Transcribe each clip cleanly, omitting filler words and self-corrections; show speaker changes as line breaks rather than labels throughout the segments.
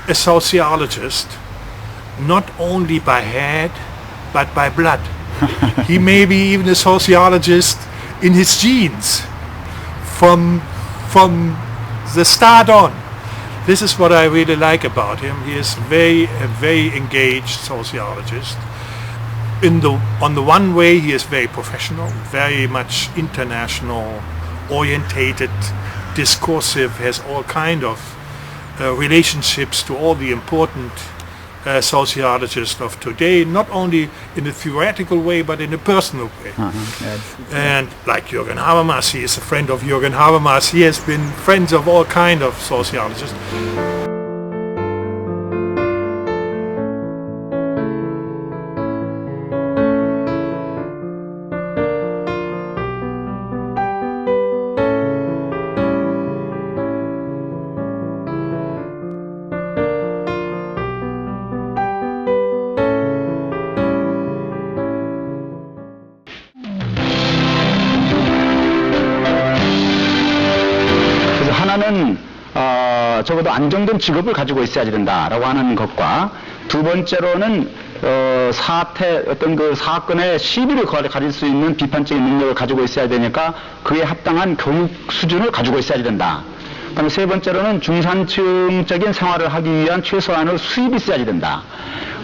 a sociologist, not only by head, but by blood. He may be even a sociologist in his genes from the start on. This is what I really like about him. He is a very engaged sociologist. On the one way, he is very professional, very much international orientated, discursive, has all kind of relationships to all the important sociologists of today, not only in a theoretical way, but in a personal way. And like Jürgen Habermas, he is a friend of Jürgen Habermas. He has been friends of all kind of sociologists.
하나는 적어도 안정된 직업을 가지고 있어야 된다라고 하는 것과, 두 번째로는 어떤 그 사건의 시비를 가질 수 있는 비판적인 능력을 가지고 있어야 되니까 그에 합당한 교육 수준을 가지고 있어야 된다. 그다음에 세 번째로는 중산층적인 생활을 하기 위한 최소한의 수입이 있어야 된다.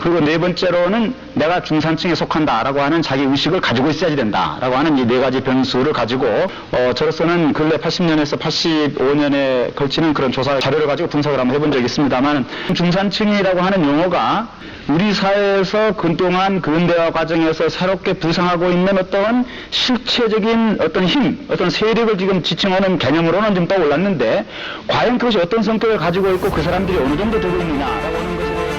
그리고 네 번째로는 내가 중산층에 속한다라고 하는 자기 의식을 가지고 있어야 된다라고 하는 이 네 가지 변수를 가지고 저로서는 근래 80년에서 85년에 걸치는 그런 조사 자료를 가지고 분석을 한번 해본 적이 있습니다만, 중산층이라고 하는 용어가 우리 사회에서 그동안 근대화 과정에서 새롭게 부상하고 있는 어떤 실체적인 어떤 힘, 어떤 세력을 지금 지칭하는 개념으로는 좀 떠올랐는데, 과연 그것이 어떤 성격을 가지고 있고 그 사람들이 어느 정도 되고 있느냐라고 하는 것에 대해서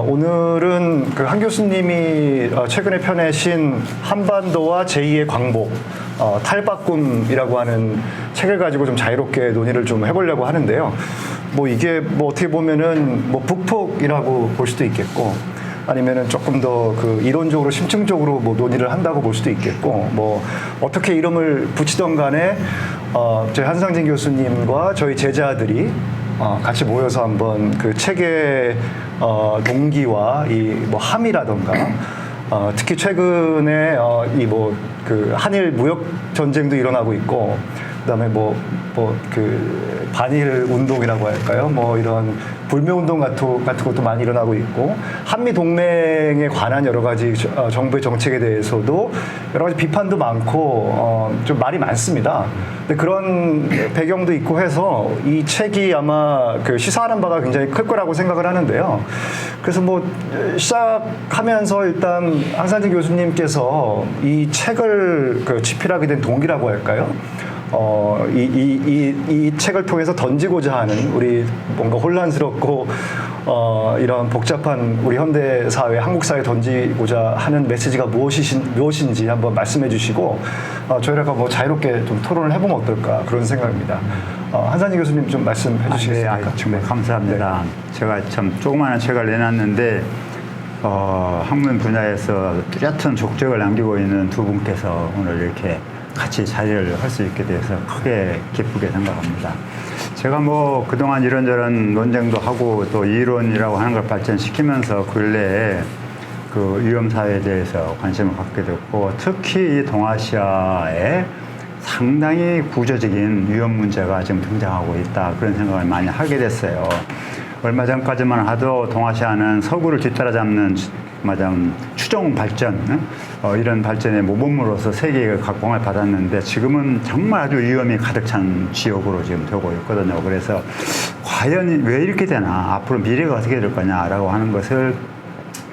오늘은 그 한 교수님이 최근에 펴내신 한반도와 제2의 광복, 탈바꿈이라고 하는 책을 가지고 좀 자유롭게 논의를 좀 해보려고 하는데요. 뭐 이게 뭐 어떻게 보면은 뭐 북폭이라고 볼 수도 있겠고, 아니면은 조금 더 그 이론적으로 심층적으로 뭐 논의를 한다고 볼 수도 있겠고, 뭐 어떻게 이름을 붙이던 간에 저희 한상진 교수님과 저희 제자들이 같이 모여서 한번 그 책의 동기와 이 뭐 함이라던가 특히 최근에 이 뭐 그 한일 무역 전쟁도 일어나고 있고, 그다음에 뭐 그 반일 운동이라고 할까요? 뭐 이런 불매 운동 같은 것도 많이 일어나고 있고, 한미 동맹에 관한 여러 가지 정부의 정책에 대해서도 여러 가지 비판도 많고 좀 말이 많습니다. 근데 그런 배경도 있고 해서 이 책이 아마 그 시사하는 바가 굉장히 클 거라고 생각을 하는데요. 그래서 뭐 시작하면서 일단 한상진 교수님께서 이 책을 그 집필하게 된 동기라고 할까요? 이 책을 통해서 던지고자 하는 우리 뭔가 혼란스럽고 이런 복잡한 우리 현대 사회, 한국 사회에 던지고자 하는 메시지가 무엇인지 한번 말씀해 주시고 저희가 뭐 자유롭게 좀 토론을 해보면 어떨까 그런 생각입니다. 한상진 교수님 좀 말씀해 주시겠습니까?
정말 감사합니다. 네. 제가 참 조그마한 책을 내놨는데 학문 분야에서 뚜렷한 족적을 남기고 있는 두 분께서 오늘 이렇게 같이 자리를 할 수 있게 돼서 크게 기쁘게 생각합니다. 제가 뭐 그동안 이런저런 논쟁도 하고 또 이론이라고 하는 걸 발전시키면서 근래에 그 위험사회에 대해서 관심을 갖게 됐고, 특히 이 동아시아에 상당히 구조적인 위험 문제가 지금 등장하고 있다, 그런 생각을 많이 하게 됐어요. 얼마 전까지만 하도 동아시아는 서구를 뒤따라잡는 추종 발전, 이런 발전의 모범으로서 세계의 각광을 받았는데, 지금은 정말 아주 위험이 가득 찬 지역으로 지금 되고 있거든요. 그래서 과연 왜 이렇게 되나, 앞으로 미래가 어떻게 될 거냐라고 하는 것을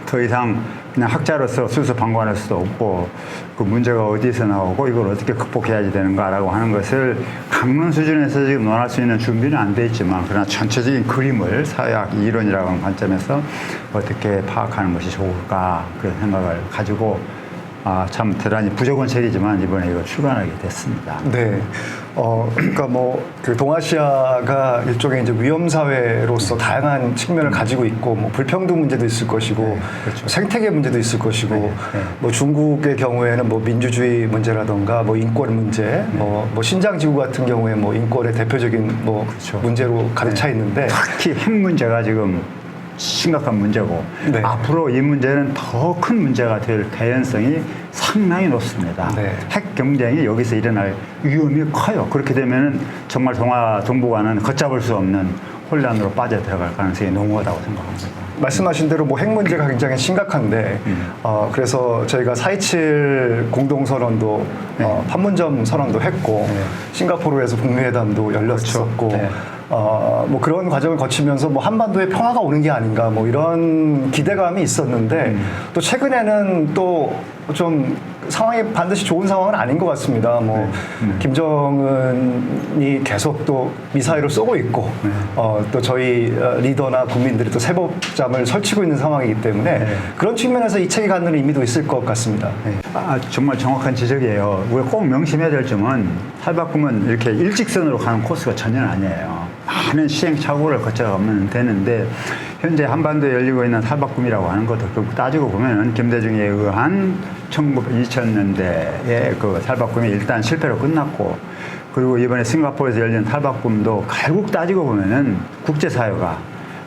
더 이상 그냥 학자로서 수수방관할 수도 없고, 그 문제가 어디서 나오고 이걸 어떻게 극복해야지 되는가라고 하는 것을 강론 수준에서 지금 논할 수 있는 준비는 안 돼 있지만, 그러나 전체적인 그림을 사회학 이론이라고 하는 관점에서 어떻게 파악하는 것이 좋을까, 그런 생각을 가지고 참 대단히 부족한 책이지만 이번에 이거 출간하게 됐습니다.
네. 그러니까 뭐 그 동아시아가 일종의 이제 위험 사회로서 다양한 측면을 가지고 있고, 뭐 불평등 문제도 있을 것이고,
네, 그렇죠.
생태계 문제도 있을 것이고,
네, 네.
뭐 중국의 경우에는 뭐 민주주의 문제라던가 뭐 인권 문제, 뭐 신장 지구 같은 경우에 뭐 인권의 대표적인 뭐
그렇죠.
문제로 가득 차 있는데,
특히 핵 문제가 지금 심각한 문제고,
네.
앞으로 이 문제는 더 큰 문제가 될 가능성이 상당히 높습니다.
네.
핵 경쟁이 여기서 일어날 위험이 커요. 그렇게 되면은 정말 동북아는 걷잡을 수 없는 혼란으로 빠져 들어갈 가능성이 농후하다고 생각합니다.
말씀하신 대로 뭐 핵 문제가 굉장히 심각한데, 그래서 저희가 4.27 공동선언도 판문점 선언도 했고, 싱가포르에서 북미회담도 열렸었고,
그렇죠. 네.
뭐 그런 과정을 거치면서 뭐 한반도에 평화가 오는 게 아닌가 뭐 이런 기대감이 있었는데, 또 최근에는 또 좀 상황이 반드시 좋은 상황은 아닌 것 같습니다. 뭐 김정은이 계속 또 미사일을 쏘고 있고, 또 저희 리더나 국민들이 또 세법잠을 설치고 있는 상황이기 때문에 그런 측면에서 이 책이 갖는 의미도 있을 것 같습니다.
정말 정확한 지적이에요. 우리가 꼭 명심해야 될 점은, 탈바꿈은 이렇게 일직선으로 가는 코스가 전혀 아니에요. 많은 시행착오를 거쳐가면 되는데, 현재 한반도에 열리고 있는 탈바꿈이라고 하는 것도 결국 따지고 보면은 김대중에 의한 2000년대의 그 탈바꿈이 일단 실패로 끝났고, 그리고 이번에 싱가포르에서 열린 탈바꿈도 결국 따지고 보면은 국제사회가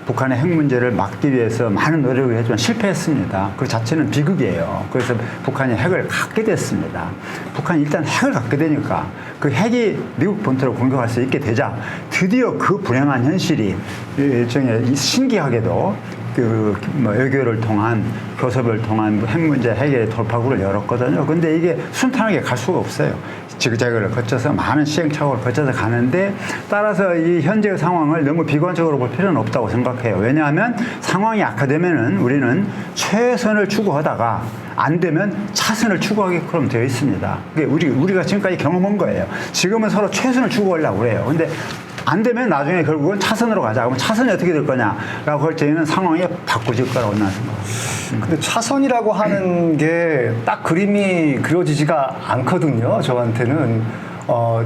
북한의 핵 문제를 막기 위해서 많은 노력을 했지만 실패했습니다. 그 자체는 비극이에요. 그래서 북한이 핵을 갖게 됐습니다. 북한이 일단 핵을 갖게 되니까 그 핵이 미국 본토를 공격할 수 있게 되자 드디어 그 불행한 현실이 일종의 신기하게도 외교를 통한, 교섭을 통한 핵 문제 해결의 돌파구를 열었거든요. 근데 이게 순탄하게 갈 수가 없어요. 지그재그를 거쳐서 많은 시행착오를 거쳐서 가는데, 따라서 이 현재의 상황을 너무 비관적으로 볼 필요는 없다고 생각해요. 왜냐하면 상황이 악화되면은 우리는 최선을 추구하다가 안 되면 차선을 추구하게끔 되어 있습니다. 그게 우리가 지금까지 경험한 거예요. 지금은 서로 최선을 추구하려고 그래요. 근데 안 되면 나중에 결국은 차선으로 가자. 그럼 차선이 어떻게 될 거냐라고 할 때는 상황이 바꿔질 거라고 나는 생각합니다.
근데 차선이라고 하는 게 딱 그림이 그려지지가 않거든요. 저한테는.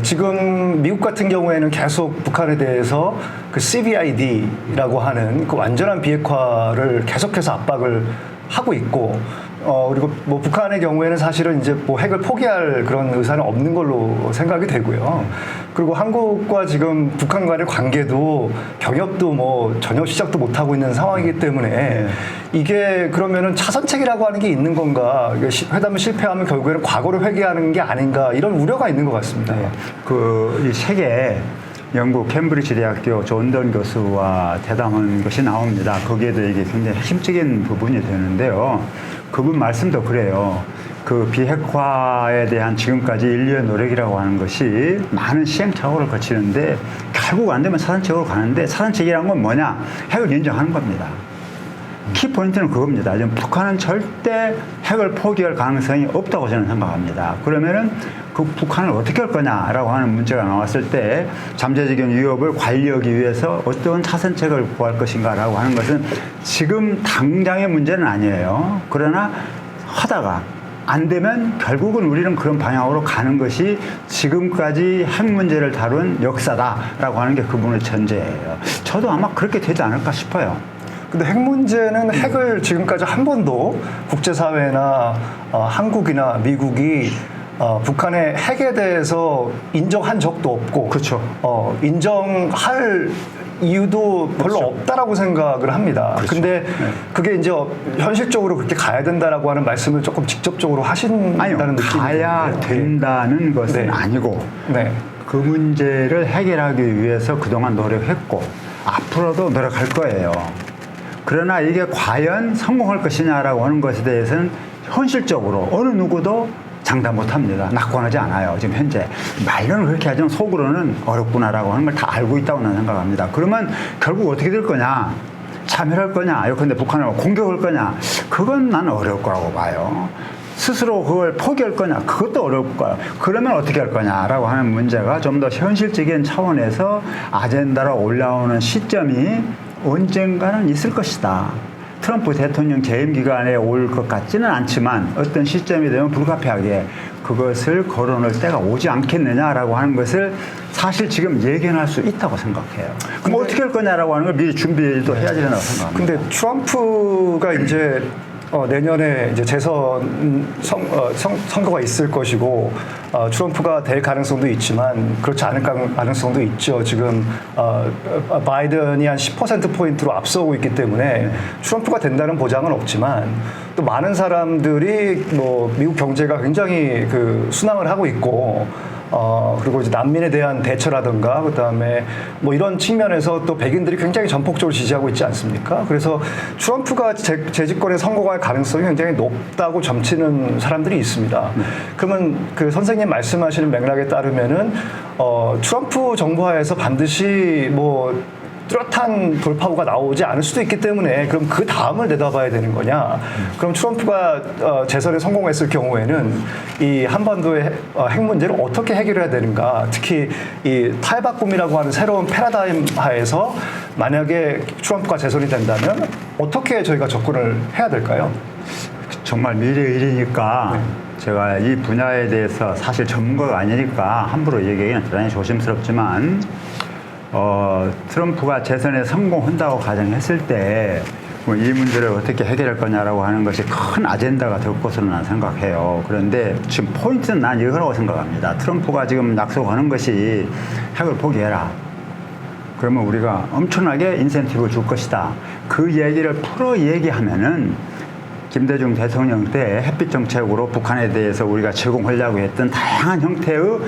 지금 미국 같은 경우에는 계속 북한에 대해서 그 CVID라고 하는 그 완전한 비핵화를 계속해서 압박을 하고 있고 그리고 뭐 북한의 경우에는 사실은 이제 뭐 핵을 포기할 그런 의사는 없는 걸로 생각이 되고요. 그리고 한국과 지금 북한 간의 관계도 경협도 뭐 전혀 시작도 못 하고 있는 상황이기 때문에 이게 그러면은 차선책이라고 하는 게 있는 건가? 회담을 실패하면 결국에는 과거를 회귀하는 게 아닌가? 이런 우려가 있는 것 같습니다.
이 책에 영국 캠브리지 대학교 존던 교수와 대담한 것이 나옵니다. 거기에도 이게 굉장히 핵심적인 부분이 되는데요. 그분 말씀도 그래요. 그 비핵화에 대한 지금까지 인류의 노력이라고 하는 것이 많은 시행착오를 거치는데 결국 안 되면 사선책으로 가는데 사선책이라는 건 뭐냐? 핵을 인정하는 겁니다. 키포인트는 그겁니다. 지금 북한은 절대 핵을 포기할 가능성이 없다고 저는 생각합니다. 그러면은 그 북한을 어떻게 할 거냐라고 하는 문제가 나왔을 때 잠재적인 위협을 관리하기 위해서 어떤 차선책을 구할 것인가라고 하는 것은 지금 당장의 문제는 아니에요. 그러나 하다가 안 되면 결국은 우리는 그런 방향으로 가는 것이 지금까지 핵 문제를 다룬 역사다라고 하는 게 그분의 전제예요. 저도 아마 그렇게 되지 않을까 싶어요.
근데 핵 문제는 핵을 지금까지 한 번도 국제사회나 한국이나 미국이 북한의 핵에 대해서 인정한 적도 없고,
그렇죠.
인정할 이유도 별로
그렇죠.
없다라고 생각을 합니다.
그렇죠.
근데 그게 이제 현실적으로 그렇게 가야 된다라고 하는 말씀을 조금 직접적으로 하신다는 느낌이
가야
드는데요.
된다는 것은
네.
아니고
네.
그 문제를 해결하기 위해서 그동안 노력했고 앞으로도 노력할 거예요. 그러나 이게 과연 성공할 것이냐라고 하는 것에 대해서는 현실적으로 어느 누구도 장담 못합니다. 낙관하지 않아요. 지금 현재 말로는 그렇게 하지만 속으로는 어렵구나라고 하는 걸 다 알고 있다고 나는 생각합니다. 그러면 결국 어떻게 될 거냐? 참여할 거냐? 예컨대 북한을 공격할 거냐? 그건 나는 어려울 거라고 봐요. 스스로 그걸 포기할 거냐? 그것도 어려울 거야. 그러면 어떻게 할 거냐라고 하는 문제가 좀 더 현실적인 차원에서 아젠다로 올라오는 시점이 언젠가는 있을 것이다. 트럼프 대통령 재임 기간에 올 것 같지는 않지만 어떤 시점이 되면 불가피하게 그것을 거론할 때가 오지 않겠느냐라고 하는 것을 사실 지금 예견할 수 있다고 생각해요. 그럼 어떻게 할 거냐라고 하는 걸 미리 준비도 해야 된다고 생각합니다.
근데 트럼프가 이제 내년에 이제 재선 선거가 있을 것이고 트럼프가 될 가능성도 있지만 그렇지 않을 가능성도 있죠. 지금 바이든이 한 10%포인트로 앞서고 있기 때문에 트럼프가 된다는 보장은 없지만 또 많은 사람들이 뭐 미국 경제가 굉장히 그 순항을 하고 있고 그리고 이제 난민에 대한 대처라든가 그다음에 뭐 이런 측면에서 또 백인들이 굉장히 전폭적으로 지지하고 있지 않습니까? 그래서 트럼프가 재집권에 성공할 가능성이 굉장히 높다고 점치는 사람들이 있습니다. 그러면 그 선생님 말씀하시는 맥락에 따르면은 트럼프 정부 하에서 반드시 뭐 뚜렷한 돌파구가 나오지 않을 수도 있기 때문에 그럼 그 다음을 내다봐야 되는 거냐? 그럼 트럼프가 재선에 성공했을 경우에는 이 한반도의 핵 문제를 어떻게 해결해야 되는가? 특히 이 탈바꿈이라고 하는 새로운 패러다임 하에서 만약에 트럼프가 재선이 된다면 어떻게 저희가 접근을 해야 될까요?
정말 미래의 일이니까 제가 이 분야에 대해서 사실 전문가가 아니니까 함부로 얘기하기는 대단히 조심스럽지만 트럼프가 재선에 성공한다고 가정했을 때 이 문제를 어떻게 해결할 거냐라고 하는 것이 큰 아젠다가 될 것으로 난 생각해요. 그런데 지금 포인트는 난 이거라고 생각합니다. 트럼프가 지금 약속하는 것이 핵을 포기해라. 그러면 우리가 엄청나게 인센티브를 줄 것이다. 그 얘기를 풀어 얘기하면은 김대중 대통령 때 햇빛 정책으로 북한에 대해서 우리가 제공하려고 했던 다양한 형태의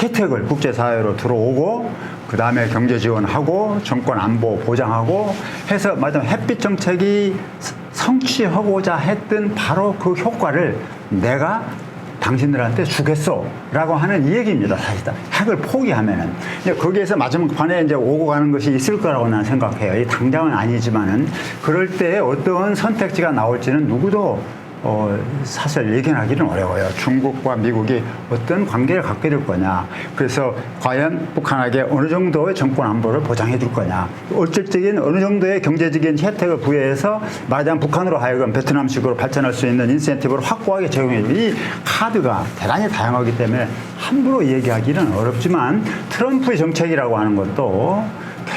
혜택을 국제사회로 들어오고 그 다음에 경제 지원하고 정권 안보 보장하고 해서 말하자면 햇빛 정책이 성취하고자 했던 바로 그 효과를 내가 당신들한테 주겠소라고 하는 이 얘기입니다. 사실 핵을 포기하면은 거기에서 마지막판에 이제 오고 가는 것이 있을 거라고 나는 생각해요. 이 당장은 아니지만은 그럴 때 어떤 선택지가 나올지는 누구도 사실 예견하기는 어려워요. 중국과 미국이 어떤 관계를 갖게 될 거냐. 그래서 과연 북한에게 어느 정도의 정권 안보를 보장해 줄 거냐. 어쩔적인 어느 정도의 경제적인 혜택을 부여해서 말하자면 북한으로 하여금 베트남식으로 발전할 수 있는 인센티브를 확고하게 제공해 줄 이 카드가 대단히 다양하기 때문에 함부로 얘기하기는 어렵지만 트럼프의 정책이라고 하는 것도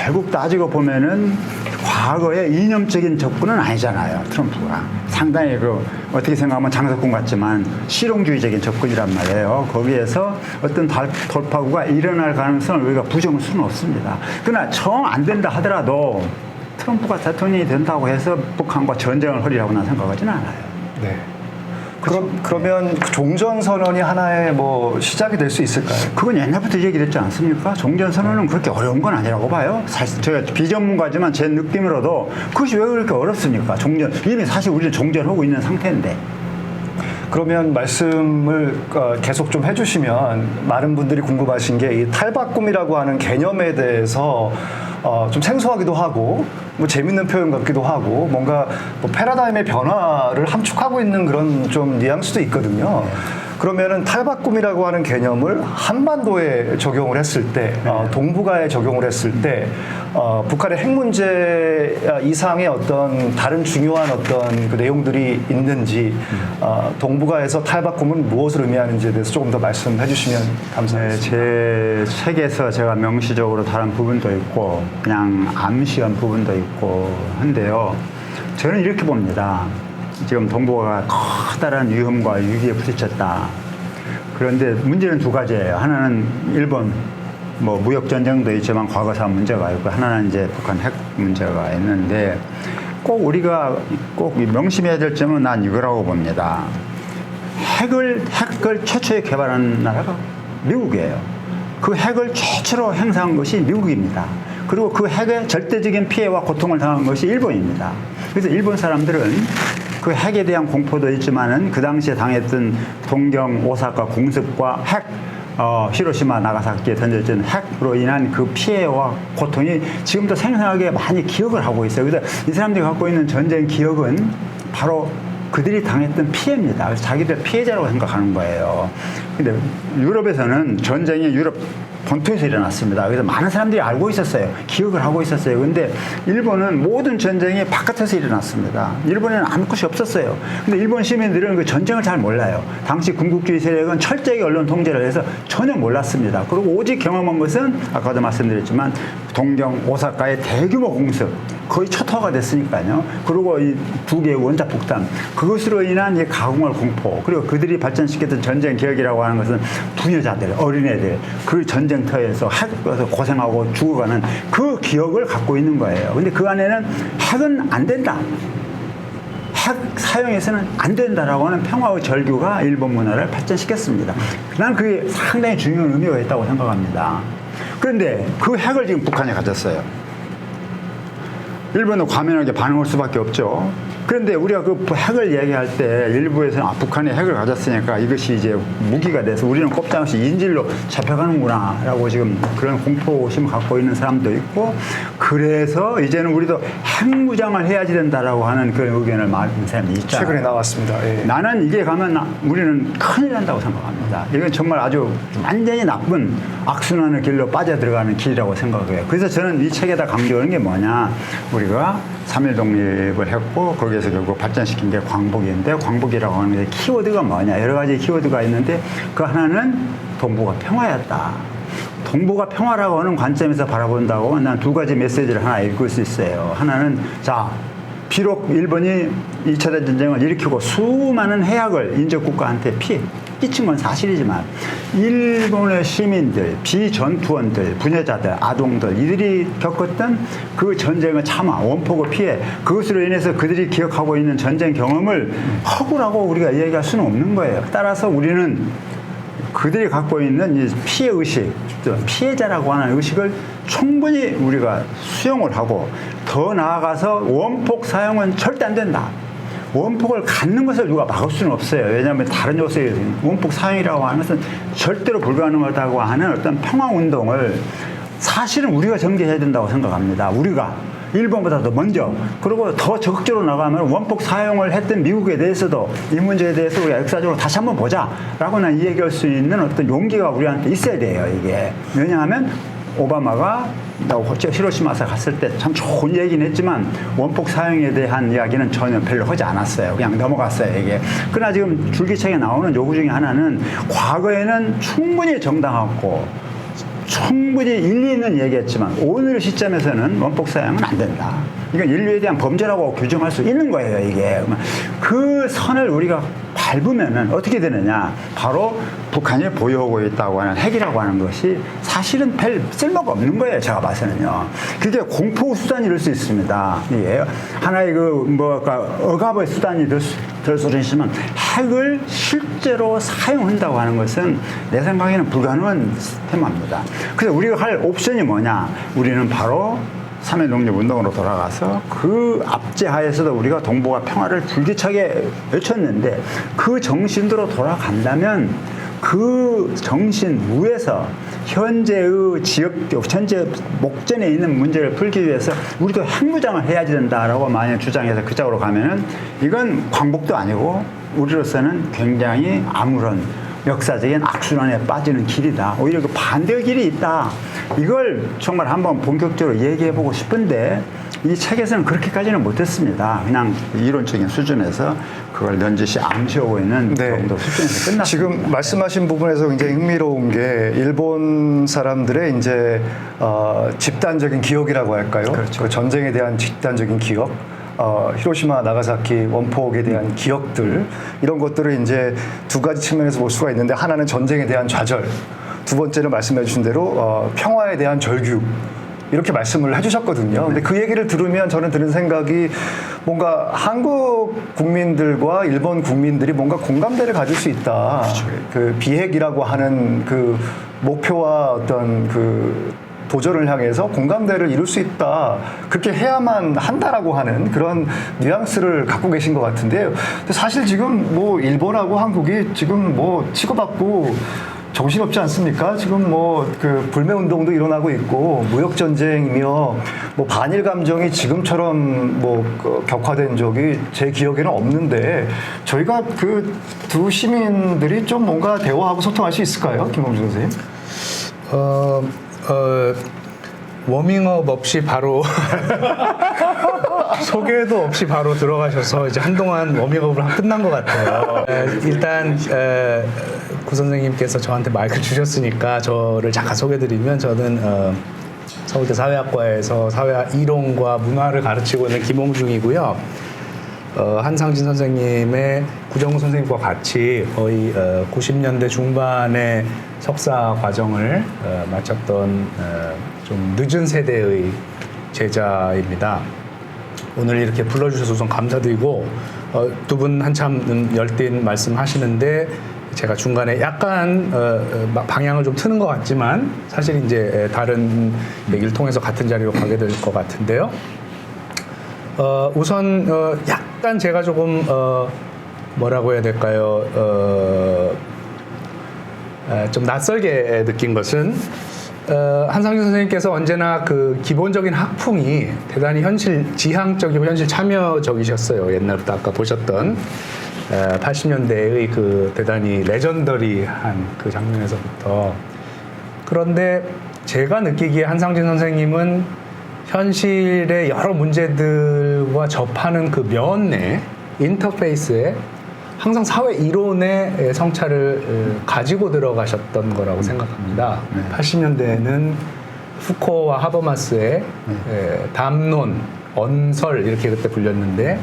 결국 따지고 보면은 과거의 이념적인 접근은 아니잖아요. 트럼프가 상당히 어떻게 생각하면 장사꾼 같지만 실용주의적인 접근이란 말이에요. 거기에서 어떤 돌파구가 일어날 가능성을 우리가 부정할 수는 없습니다. 그러나 정 안 된다 하더라도 트럼프가 대통령이 된다고 해서 북한과 전쟁을 벌이라고 난 생각하지는 않아요.
네. 그러면 종전선언이 하나의 뭐 시작이 될 수 있을까요?
그건 옛날부터 얘기됐지 않습니까? 종전선언은 그렇게 어려운 건 아니라고 봐요. 사실 제가 비전문가지만 제 느낌으로도 그것이 왜 그렇게 어렵습니까? 이미 사실 우리는 종전하고 있는 상태인데.
그러면 말씀을 계속 좀 해주시면 많은 분들이 궁금하신 게 이 탈바꿈이라고 하는 개념에 대해서 좀 생소하기도 하고 뭐 재밌는 표현 같기도 하고 뭔가 뭐 패러다임의 변화를 함축하고 있는 그런 좀 뉘앙스도 있거든요. 그러면은 탈바꿈이라고 하는 개념을 한반도에 적용을 했을 때, 동북아에 적용을 했을 때, 북한의 핵 문제 이상의 어떤 다른 중요한 어떤 그 내용들이 있는지, 동북아에서 탈바꿈은 무엇을 의미하는지에 대해서 조금 더 말씀해 주시면 감사하겠습니다.
제 책에서 제가 명시적으로 다른 부분도 있고, 그냥 암시한 부분도 있고 한데요. 저는 이렇게 봅니다. 지금 동북아가 커다란 위험과 위기에 부딪혔다. 그런데 문제는 두 가지예요. 하나는 일본 뭐 무역 전쟁도 있지만 과거사 문제가 있고, 하나는 이제 북한 핵 문제가 있는데, 꼭 우리가 꼭 명심해야 될 점은 난 이거라고 봅니다. 핵을 최초에 개발한 나라가 미국이에요. 그 핵을 최초로 행사한 것이 미국입니다. 그리고 그 핵의 절대적인 피해와 고통을 당한 것이 일본입니다. 그래서 일본 사람들은 그 핵에 대한 공포도 있지만은 그 당시에 당했던 동경, 오사카 공습과 핵, 히로시마, 나가사키에 던져진 핵으로 인한 그 피해와 고통이 지금도 생생하게 많이 기억을 하고 있어요. 그래서 이 사람들이 갖고 있는 전쟁 기억은 바로 그들이 당했던 피해입니다. 그래서 자기들 피해자라고 생각하는 거예요. 근데 유럽에서는 전쟁이 유럽 본토에서 일어났습니다. 그래서 많은 사람들이 알고 있었어요. 기억을 하고 있었어요. 근데 일본은 모든 전쟁이 바깥에서 일어났습니다. 일본에는 아무 것이 없었어요. 근데 일본 시민들은 그 전쟁을 잘 몰라요. 당시 군국주의 세력은 철저히 언론 통제를 해서 전혀 몰랐습니다. 그리고 오직 경험한 것은 아까도 말씀드렸지만 동경, 오사카의 대규모 공습, 거의 초토화가 됐으니까요. 그리고 이 두 개의 원자 폭탄, 그것으로 인한 이 가공할 공포, 그리고 그들이 발전시켰던 전쟁 기억이라고 하는 것은 부녀자들, 어린애들, 그 전쟁터에서 핵에서 고생하고 죽어가는 그 기억을 갖고 있는 거예요. 근데 그 안에는 핵은 안 된다. 핵 사용해서는 안 된다라고 하는 평화의 절규가 일본 문화를 발전시켰습니다. 난 그게 상당히 중요한 의미가 있다고 생각합니다. 그런데 그 핵을 지금 북한이 가졌어요. 일본은 과민하게 반응할 수밖에 없죠. 그런데 우리가 그 핵을 얘기할 때 일부에서는 북한이 핵을 가졌으니까 이것이 이제 무기가 돼서 우리는 꼼짝없이 인질로 잡혀가는구나 라고 지금 그런 공포심을 갖고 있는 사람도 있고, 그래서 이제는 우리도 핵무장을 해야지 된다라고 하는 그런 의견을 말하는 사람이 있잖아요.
최근에 나왔습니다. 예.
나는 이게 가면 우리는 큰일 난다고 생각합니다. 이건 정말 아주 완전히 나쁜 악순환의 길로 빠져들어가는 길이라고 생각해요. 그래서 저는 이 책에다 강조하는 게 뭐냐, 우리가 3.1 독립을 했고 거기에서 결국 발전시킨 게 광복인데, 광복이라고 하는 게 키워드가 뭐냐, 여러 가지 키워드가 있는데 그 하나는 동북아 평화였다. 동북아 평화라고 하는 관점에서 바라본다고 난 두 가지 메시지를 하나 읽을 수 있어요. 하나는, 자, 비록 일본이 2차 대전쟁을 일으키고 수많은 해악을 인접국가한테 끼친 건 사실이지만 일본의 시민들, 비전투원들, 부녀자들, 아동들, 이들이 겪었던 그 전쟁을 참아 원폭을 피해 그것으로 인해서 그들이 기억하고 있는 전쟁 경험을 허구라고 우리가 얘기할 수는 없는 거예요. 따라서 우리는 그들이 갖고 있는 이 피해의식, 피해자라고 하는 의식을 충분히 우리가 수용을 하고, 더 나아가서 원폭 사용은 절대 안 된다. 원폭을 갖는 것을 누가 막을 수는 없어요. 왜냐하면 다른 요소에 원폭 사용이라고 하는 것은 절대로 불가능하다고 하는 어떤 평화운동을 사실은 우리가 전개해야 된다고 생각합니다. 우리가 일본보다도 먼저, 그리고 더 적극적으로 나가면 원폭 사용을 했던 미국에 대해서도 이 문제에 대해서 우리가 역사적으로 다시 한번 보자라고 난 얘기할 수 있는 어떤 용기가 우리한테 있어야 돼요. 이게 왜냐하면 오바마가 히로시마에 갔을 때 참 좋은 얘기는 했지만 원폭 사용에 대한 이야기는 전혀 별로 하지 않았어요. 그냥 넘어갔어요, 이게. 그러나 지금 줄기차게 나오는 요구 중에 하나는 과거에는 충분히 정당하고 충분히 일리 있는 얘기했지만 오늘 시점에서는 원폭 사용은 안 된다. 이건 인류에 대한 범죄라고 규정할 수 있는 거예요, 이게. 그 선을 우리가 밟으면은 어떻게 되느냐. 바로 북한이 보유하고 있다고 하는 핵이라고 하는 것이 사실은 별 쓸모가 없는 거예요, 제가 봐서는요. 그게 공포 수단이 될 수 있습니다. 이게 하나의 억압의 수단이 될 수 있지만 핵을 실제로 사용한다고 하는 것은 내 생각에는 불가능한 테마입니다. 그래서 우리가 할 옵션이 뭐냐. 우리는 바로 3.1 독립운동으로 돌아가서 그 압제하에서도 우리가 동북아 평화를 불기차게 외쳤는데 그 정신으로 돌아간다면 그 정신 위에서 현재의 현재 목전에 있는 문제를 풀기 위해서 우리도 핵무장을 해야 된다라고 만약 주장해서 그 쪽으로 가면은 이건 광복도 아니고 우리로서는 굉장히 아무런 역사적인 악순환에 빠지는 길이다. 오히려 그 반대의 길이 있다. 이걸 정말 한번 본격적으로 얘기해보고 싶은데 이 책에서는 그렇게까지는 못했습니다. 그냥 이론적인 수준에서 그걸 넌지시 암시하고 있는 정도 수준에서 끝났습니다.
지금 말씀하신 부분에서 굉장히 흥미로운 게 일본 사람들의 이제 집단적인 기억이라고 할까요?
그렇죠.
그 전쟁에 대한 집단적인 기억. 히로시마, 나가사키 원폭에 대한 기억들 이런 것들을 이제 두 가지 측면에서 볼 수가 있는데 하나는 전쟁에 대한 좌절, 두 번째는 말씀해 주신 대로 평화에 대한 절규 이렇게 말씀을 해주셨거든요. 근데 그 얘기를 들으면 저는 드는 생각이 뭔가 한국 국민들과 일본 국민들이 뭔가 공감대를 가질 수 있다. 그렇죠. 그 비핵이라고 하는 그 목표와 어떤 그 도전을 향해서 공감대를 이룰 수 있다. 그렇게 해야만 한다라고 하는 그런 뉘앙스를 갖고 계신 것 같은데요. 근데 사실 지금 뭐 일본하고 한국이 지금 뭐 치고받고 정신없지 않습니까? 지금 뭐 그 불매 운동도 일어나고 있고 무역 전쟁이며 뭐 반일 감정이 지금처럼 뭐 격화된 적이 제 기억에는 없는데 저희가 그 두 시민들이 좀 뭔가 대화하고 소통할 수 있을까요, 김홍준 선생님?
워밍업 없이 바로 소개도 없이 바로 들어가셔서 이제 한동안 워밍업을 끝난 것 같아요. 일단 구 선생님께서 저한테 마이크를 주셨으니까 저를 잠깐 소개드리면 저는 서울대 사회학과에서 사회 이론과 문화를 가르치고 있는 김홍중이고요. 한상진 선생님의 구정우 선생님과 같이 거의 90년대 중반에 석사 과정을 마쳤던 좀 늦은 세대의 제자입니다. 오늘 이렇게 불러주셔서 우선 감사드리고 두 분 한참 열띤 말씀하시는데 제가 중간에 약간 방향을 좀 트는 것 같지만 사실 이제 다른 얘기를 통해서 같은 자리로 가게 될 것 같은데요. 우선 약간 제가 조금 뭐라고 해야 될까요? 좀 낯설게 느낀 것은 한상준 선생님께서 언제나 그 기본적인 학풍이 대단히 지향적이고 현실 참여적이셨어요. 옛날부터 아까 보셨던 80년대의 그 대단히 레전더리한 그 장면에서부터. 그런데 제가 느끼기에 한상준 선생님은 현실의 여러 문제들과 접하는 그 면에 인터페이스에 항상 사회 이론의 성찰을 가지고 들어가셨던 거라고 생각합니다. 80년대에는 후코와 하버마스의 담론, 언설 이렇게 그때 불렸는데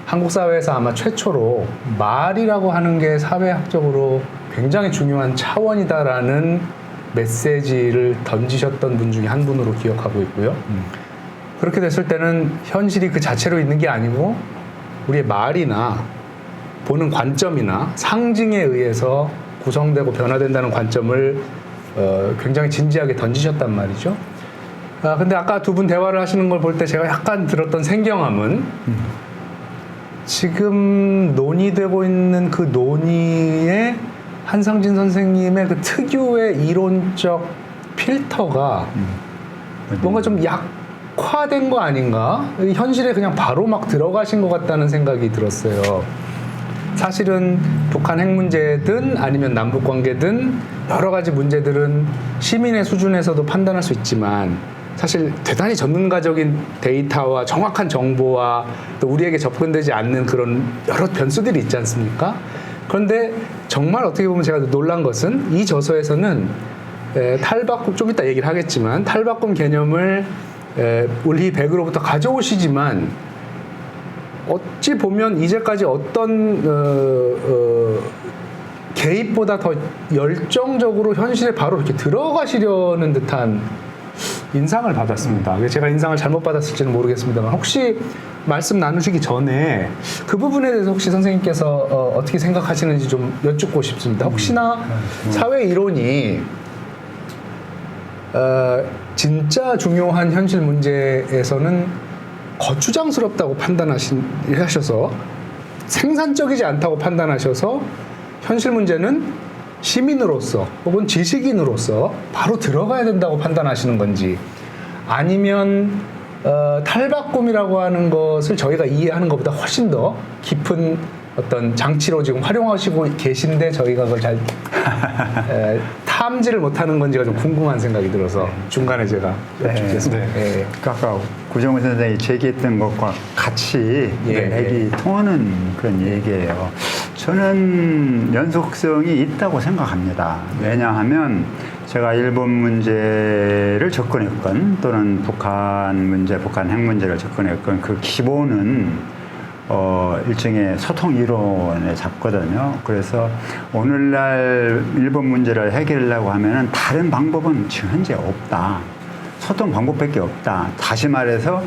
한국 사회에서 아마 최초로 말이라고 하는 게 사회학적으로 굉장히 중요한 차원이다라는 메시지를 던지셨던 분 중에 한 분으로 기억하고 있고요. 그렇게 됐을 때는 현실이 그 자체로 있는 게 아니고 우리의 말이나 보는 관점이나 상징에 의해서 구성되고 변화된다는 관점을 굉장히 진지하게 던지셨단 말이죠. 근데 아까 두 분 대화를 하시는 걸 볼 때 제가 약간 들었던 생경함은 지금 논의되고 있는 그 논의에 한상진 선생님의 그 특유의 이론적 필터가 뭔가 좀 약화된 거 아닌가? 현실에 그냥 바로 막 들어가신 것 같다는 생각이 들었어요. 사실은 북한 핵 문제든 아니면 남북 관계든 여러 가지 문제들은 시민의 수준에서도 판단할 수 있지만 사실 대단히 전문가적인 데이터와 정확한 정보와 또 우리에게 접근되지 않는 그런 여러 변수들이 있지 않습니까? 그런데 정말 어떻게 보면 제가 놀란 것은 이 저서에서는 탈바꿈 좀 이따 얘기를 하겠지만 탈바꿈 개념을 우리 백으로부터 가져오시지만 어찌 보면 이제까지 어떤 개입보다 더 열정적으로 현실에 바로 이렇게 들어가시려는 듯한 인상을 받았습니다. 제가 인상을 잘못 받았을지는 모르겠습니다만 혹시 말씀 나누시기 전에 그 부분에 대해서 혹시 선생님께서 어떻게 생각하시는지 좀 여쭙고 싶습니다. 혹시나 사회 이론이 진짜 중요한 현실 문제에서는 거추장스럽다고 판단하셔서 생산적이지 않다고 판단하셔서 현실 문제는 시민으로서 혹은 지식인으로서 바로 들어가야 된다고 판단하시는 건지 아니면 탈바꿈이라고 하는 것을 저희가 이해하는 것보다 훨씬 더 깊은 어떤 장치로 지금 활용하시고 계신데 저희가 그걸 잘 탐지를 못하는 건지가 좀 궁금한 생각이 들어서 중간에 제가 여쭙겠습니다.
네. 아까 구정훈 선생님이 제기했던 것과 같이 맥이 통하는 그런 얘기예요. 저는 연속성이 있다고 생각합니다. 왜냐하면 제가 일본 문제를 접근했건 또는 북한 문제, 북한 핵 문제를 접근했건 그 기본은 일종의 소통 이론에 잡거든요. 그래서 오늘날 일본 문제를 해결하려고 하면은 다른 방법은 지금 현재 없다. 소통 방법밖에 없다. 다시 말해서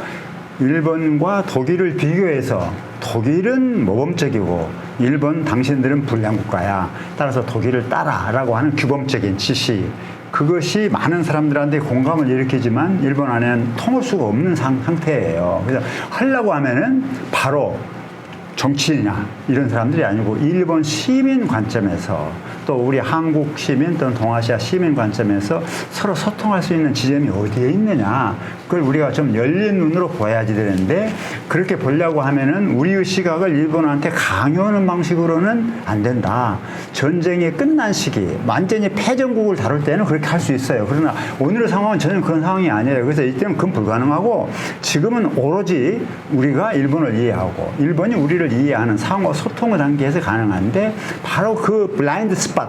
일본과 독일을 비교해서 독일은 모범적이고 일본 당신들은 불량국가야. 따라서 독일을 따라라고 하는 규범적인 지시. 그것이 많은 사람들한테 공감을 일으키지만 일본 안에는 통할 수가 없는 상태예요. 그래서 하려고 하면은 바로 정치인이나 이런 사람들이 아니고 일본 시민 관점에서 또 우리 한국 시민 또는 동아시아 시민 관점에서 서로 소통할 수 있는 지점이 어디에 있느냐 그걸 우리가 좀 열린 눈으로 보야지 되는데 그렇게 보려고 하면은 우리의 시각을 일본한테 강요하는 방식으로는 안 된다. 전쟁이 끝난 시기 완전히 패전국을 다룰 때는 그렇게 할 수 있어요. 그러나 오늘의 상황은 전혀 그런 상황이 아니에요. 그래서 이때는 그건 불가능하고 지금은 오로지 우리가 일본을 이해하고 일본이 우리를 이해하는 상호 소통의 단계에서 가능한데 바로 그 블라인드 스팟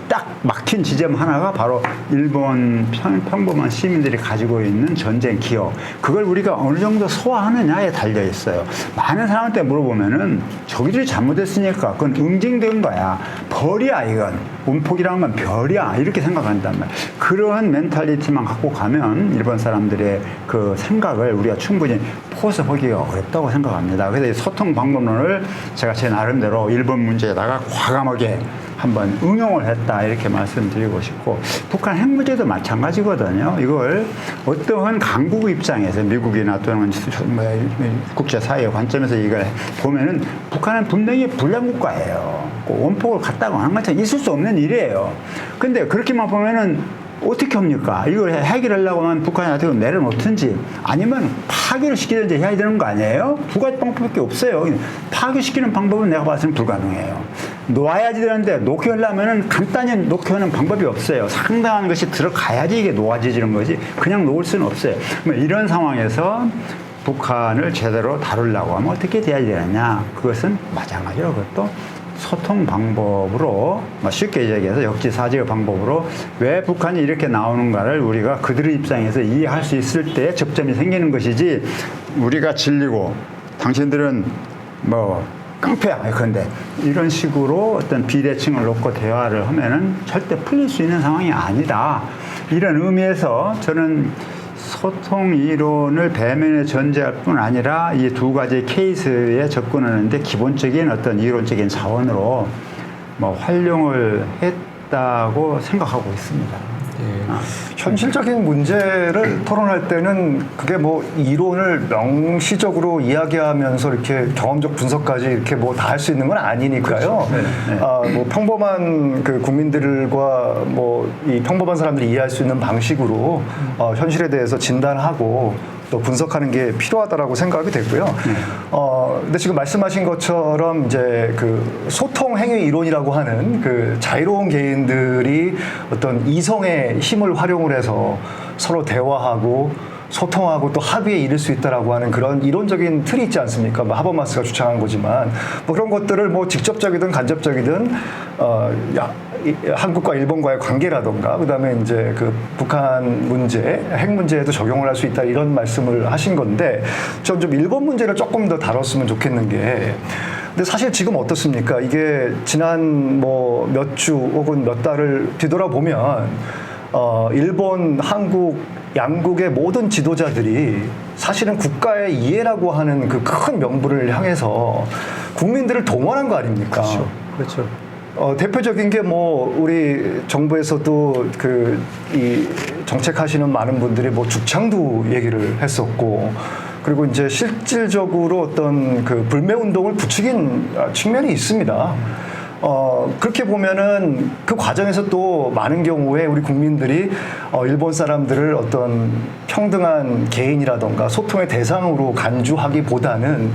딱 막힌 지점 하나가 바로 일본 평범한 시민들이 가지고 있는 전쟁 기억 그걸 우리가 어느 정도 소화하느냐에 달려 있어요. 많은 사람한테 물어보면은 저기들이 잘못했으니까 그건 응징된 거야. 벌이야 이건. 운폭이라는 건 별이야 이렇게 생각한단 말이야. 그러한 멘탈리티만 갖고 가면 일본 사람들의 그 생각을 우리가 충분히 포섭하기가 어렵다고 생각합니다. 그래서 이 소통 방법론을 제가 제 나름대로 일본 문제에다가 과감하게 한번 응용을 했다 이렇게 말씀드리고 싶고 북한 핵 문제도 마찬가지거든요. 이걸 어떠한 강국 입장에서 미국이나 또는 국제사회의 관점에서 이걸 보면은 북한은 분명히 불량국가예요. 원폭을 갖다가 하는 것처럼 있을 수 없는 일이에요. 근데 그렇게만 보면은 어떻게 합니까? 이걸 해결하려고 하면 북한이 어떻게 내려놓든지 아니면 파괴를 시키든지 해야 되는 거 아니에요? 두 가지 방법밖에 없어요. 파괴시키는 방법은 내가 봤을 때는 불가능해요. 놓아야지 되는데 놓게 하려면 간단히 놓게 하는 방법이 없어요. 상당한 것이 들어가야지 이게 놓아지는 거지 그냥 놓을 수는 없어요. 이런 상황에서 북한을 제대로 다루려고 하면 어떻게 돼야 되느냐? 그것은 마찬가지로 그것도 소통 방법으로 쉽게 얘기해서 역지사지의 방법으로 왜 북한이 이렇게 나오는가를 우리가 그들의 입장에서 이해할 수 있을 때 접점이 생기는 것이지 우리가 질리고 당신들은 뭐 깡패야 그런데 이런 식으로 어떤 비대칭을 놓고 대화를 하면은 절대 풀릴 수 있는 상황이 아니다. 이런 의미에서 저는 소통 이론을 배면에 전제할 뿐 아니라 이 두 가지 케이스에 접근하는데 기본적인 어떤 이론적인 자원으로 뭐 활용을 했다고 생각하고 있습니다.
현실적인 문제를 토론할 때는 그게 뭐 이론을 명시적으로 이야기하면서 이렇게 경험적 분석까지 이렇게 뭐 다 할 수 있는 건 아니니까요. 그렇죠. 뭐 평범한 그 국민들과 뭐 이 평범한 사람들이 이해할 수 있는 방식으로 현실에 대해서 진단하고 또 분석하는 게 필요하다라고 생각이 되고요. 근데 지금 말씀하신 것처럼 이제 그 소통 행위 이론이라고 하는 그 자유로운 개인들이 어떤 이성의 힘을 활용을 해서 서로 대화하고 소통하고 또 합의에 이를 수 있다라고 하는 그런 이론적인 틀이 있지 않습니까? 뭐 하버마스가 주창한 거지만 뭐 그런 것들을 뭐 직접적이든 간접적이든 한국과 일본과의 관계라던가 그다음에 이제 그 북한 문제, 핵 문제에도 적용을 할 수 있다 이런 말씀을 하신 건데 전 좀 일본 문제를 조금 더 다뤘으면 좋겠는 게 근데 사실 지금 어떻습니까? 이게 지난 뭐 몇 주 혹은 몇 달을 뒤돌아보면 일본, 한국 양국의 모든 지도자들이 사실은 국가의 이해라고 하는 그 큰 명분을 향해서 국민들을 동원한 거 아닙니까?
그렇죠.
대표적인 게 뭐 우리 정부에서도 이 정책하시는 많은 분들이 뭐 죽창도 얘기를 했었고 그리고 이제 실질적으로 어떤 그 불매 운동을 부추긴 측면이 있습니다. 그렇게 보면은 그 과정에서 또 많은 경우에 우리 국민들이 일본 사람들을 어떤 평등한 개인이라던가 소통의 대상으로 간주하기보다는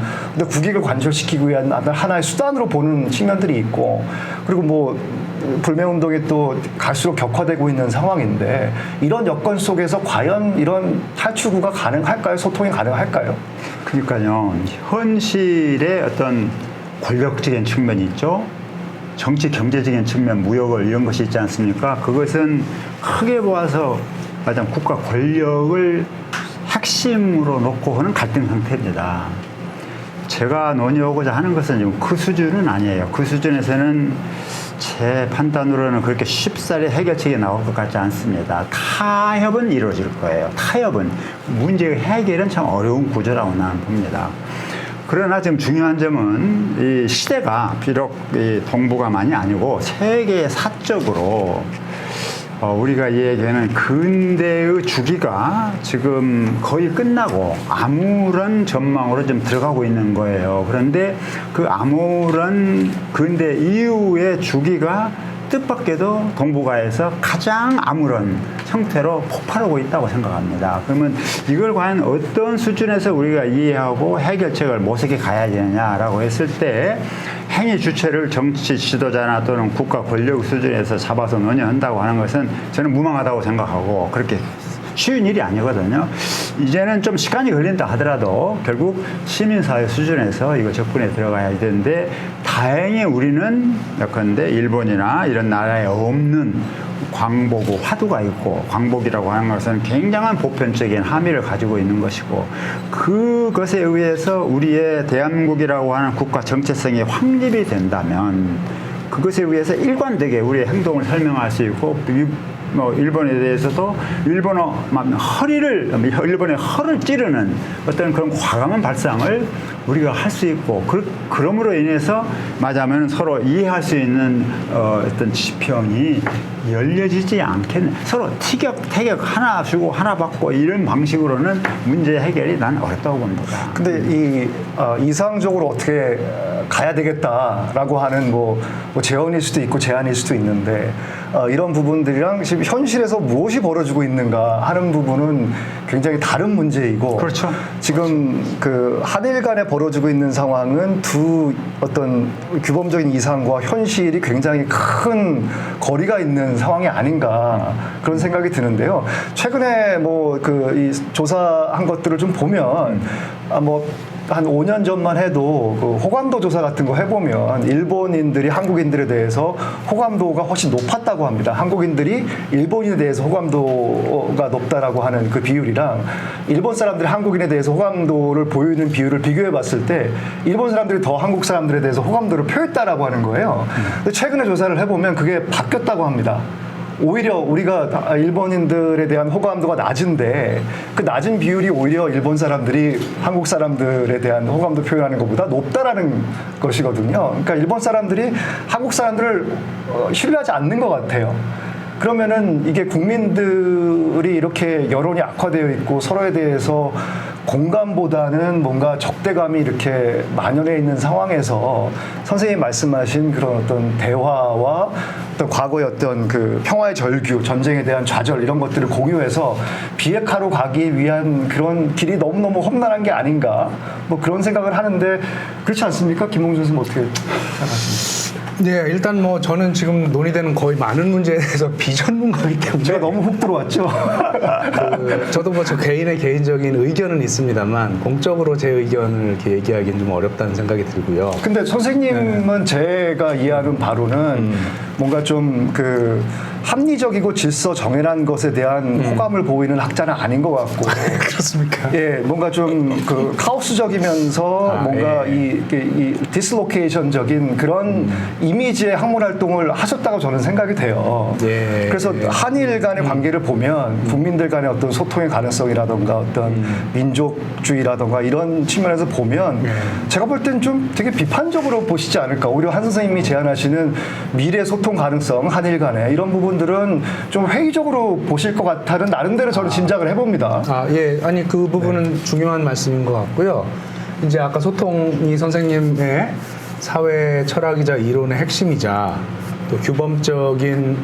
국익을 관철시키기 위한 하나의 수단으로 보는 측면들이 있고 그리고 뭐 불매운동이 또 갈수록 격화되고 있는 상황인데 이런 여건 속에서 과연 이런 탈출구가 가능할까요? 소통이 가능할까요?
그러니까요. 현실의 어떤 권력적인 측면이 있죠. 정치 경제적인 측면, 무역을 이런 것이 있지 않습니까? 그것은 크게 보아서 가장 국가 권력을 핵심으로 놓고 하는 갈등 상태입니다. 제가 논의하고자 하는 것은 지금 그 수준은 아니에요. 그 수준에서는 제 판단으로는 그렇게 쉽사리 해결책이 나올 것 같지 않습니다. 타협은 이루어질 거예요. 타협은 문제의 해결은 참 어려운 구조라고 나는 봅니다. 그러나 지금 중요한 점은 이 시대가 비록 이 동북아만이 아니고 세계 사적으로 우리가 이 얘기하는 근대의 주기가 지금 거의 끝나고 아무런 전망으로 좀 들어가고 있는 거예요. 그런데 그 아무런 근대 이후의 주기가 뜻밖에도 동북아에서 가장 아무런 형태로 폭발하고 있다고 생각합니다. 그러면 이걸 과연 어떤 수준에서 우리가 이해하고 해결책을 모색해 가야 되느냐라고 했을 때 행위 주체를 정치 지도자나 또는 국가 권력 수준에서 잡아서 논의한다고 하는 것은 저는 무망하다고 생각하고 그렇게 쉬운 일이 아니거든요. 이제는 좀 시간이 걸린다 하더라도 결국 시민사회 수준에서 이거 접근에 들어가야 되는데 다행히 우리는 예컨대 일본이나 이런 나라에 없는 광복의 화두가 있고 광복이라고 하는 것은 굉장한 보편적인 함의를 가지고 있는 것이고 그것에 의해서 우리의 대한민국이라고 하는 국가 정체성이 확립이 된다면 그것에 의해서 일관되게 우리의 행동을 설명할 수 있고 일본에 대해서도 일본의 허를 찌르는 어떤 그런 과감한 발상을 우리가 할 수 있고 그럼으로 인해서 말하자면 서로 이해할 수 있는 어떤 지평이 열려지지 않겠네. 서로 태격 하나 주고 하나 받고 이런 방식으로는 문제 해결이 난 어렵다고 봅니다.
근데 이상적으로 어떻게 가야 되겠다라고 하는 뭐 제언일 수도 있고 제안일 수도 있는데 이런 부분들이랑 지금 현실에서 무엇이 벌어지고 있는가 하는 부분은 굉장히 다른 문제이고
그렇죠.
지금 그 한일 간에 벌어지고 있는 상황은 두 어떤 규범적인 이상과 현실이 굉장히 큰 거리가 있는 상황이 아닌가 그런 생각이 드는데요. 최근에 이 조사한 것들을 좀 보면 한 5년 전만 해도 그 호감도 조사 같은 거 해보면 일본인들이 한국인들에 대해서 호감도가 훨씬 높았다고 합니다. 한국인들이 일본인에 대해서 호감도가 높다라고 하는 그 비율이랑 일본 사람들이 한국인에 대해서 호감도를 보이는 비율을 비교해 봤을 때 일본 사람들이 더 한국 사람들에 대해서 호감도를 표했다라고 하는 거예요. 근데 최근에 조사를 해보면 그게 바뀌었다고 합니다. 오히려 우리가 일본인들에 대한 호감도가 낮은데 그 낮은 비율이 오히려 일본 사람들이 한국 사람들에 대한 호감도 표현하는 것보다 높다라는 것이거든요. 그러니까 일본 사람들이 한국 사람들을 신뢰하지 않는 것 같아요. 그러면은 이게 국민들이 이렇게 여론이 악화되어 있고 서로에 대해서 공감보다는 뭔가 적대감이 이렇게 만연해 있는 상황에서 선생님이 말씀하신 그런 어떤 대화와 어떤 과거의 어떤 그 평화의 절규, 전쟁에 대한 좌절 이런 것들을 공유해서 비핵화로 가기 위한 그런 길이 너무너무 험난한 게 아닌가 그런 생각을 하는데 그렇지 않습니까? 김홍준 선생님 어떻게 생각하십니까?
네, 일단 저는 지금 논의되는 거의 많은 문제에 대해서 비전문가이기 때문에
제가 너무 훅 들어왔죠.
저도 저 개인의 개인적인 의견은 있습니다. 있습니다만 공적으로 제 의견을 이렇게 얘기하기는 좀 어렵다는 생각이 들고요.
근데 선생님은 제가 이해하는 바로는 뭔가 좀 그 합리적이고 질서 정연한 것에 대한 호감을 보이는 학자는 아닌 것 같고.
그렇습니까?
예, 뭔가 좀 그 카오스적이면서 뭔가 이 디스로케이션적인 그런 이미지의 학문 활동을 하셨다고 저는 생각이 돼요.
예.
그래서 한일 간의 관계를 보면 국민들 간의 어떤 소통의 가능성이라던가 어떤 민족주의라던가 이런 측면에서 보면 제가 볼 땐 좀 되게 비판적으로 보시지 않을까. 오히려 한 선생님이 제안하시는 미래 소통 가능성 한일 간에 이런 부분들은 좀 회의적으로 보실 것 같다는 나름대로 저는 짐작을 해봅니다.
예. 아니, 그 부분은 중요한 말씀인 것 같고요. 이제 아까 소통이 선생님의 사회 철학이자 이론의 핵심이자 또 규범적인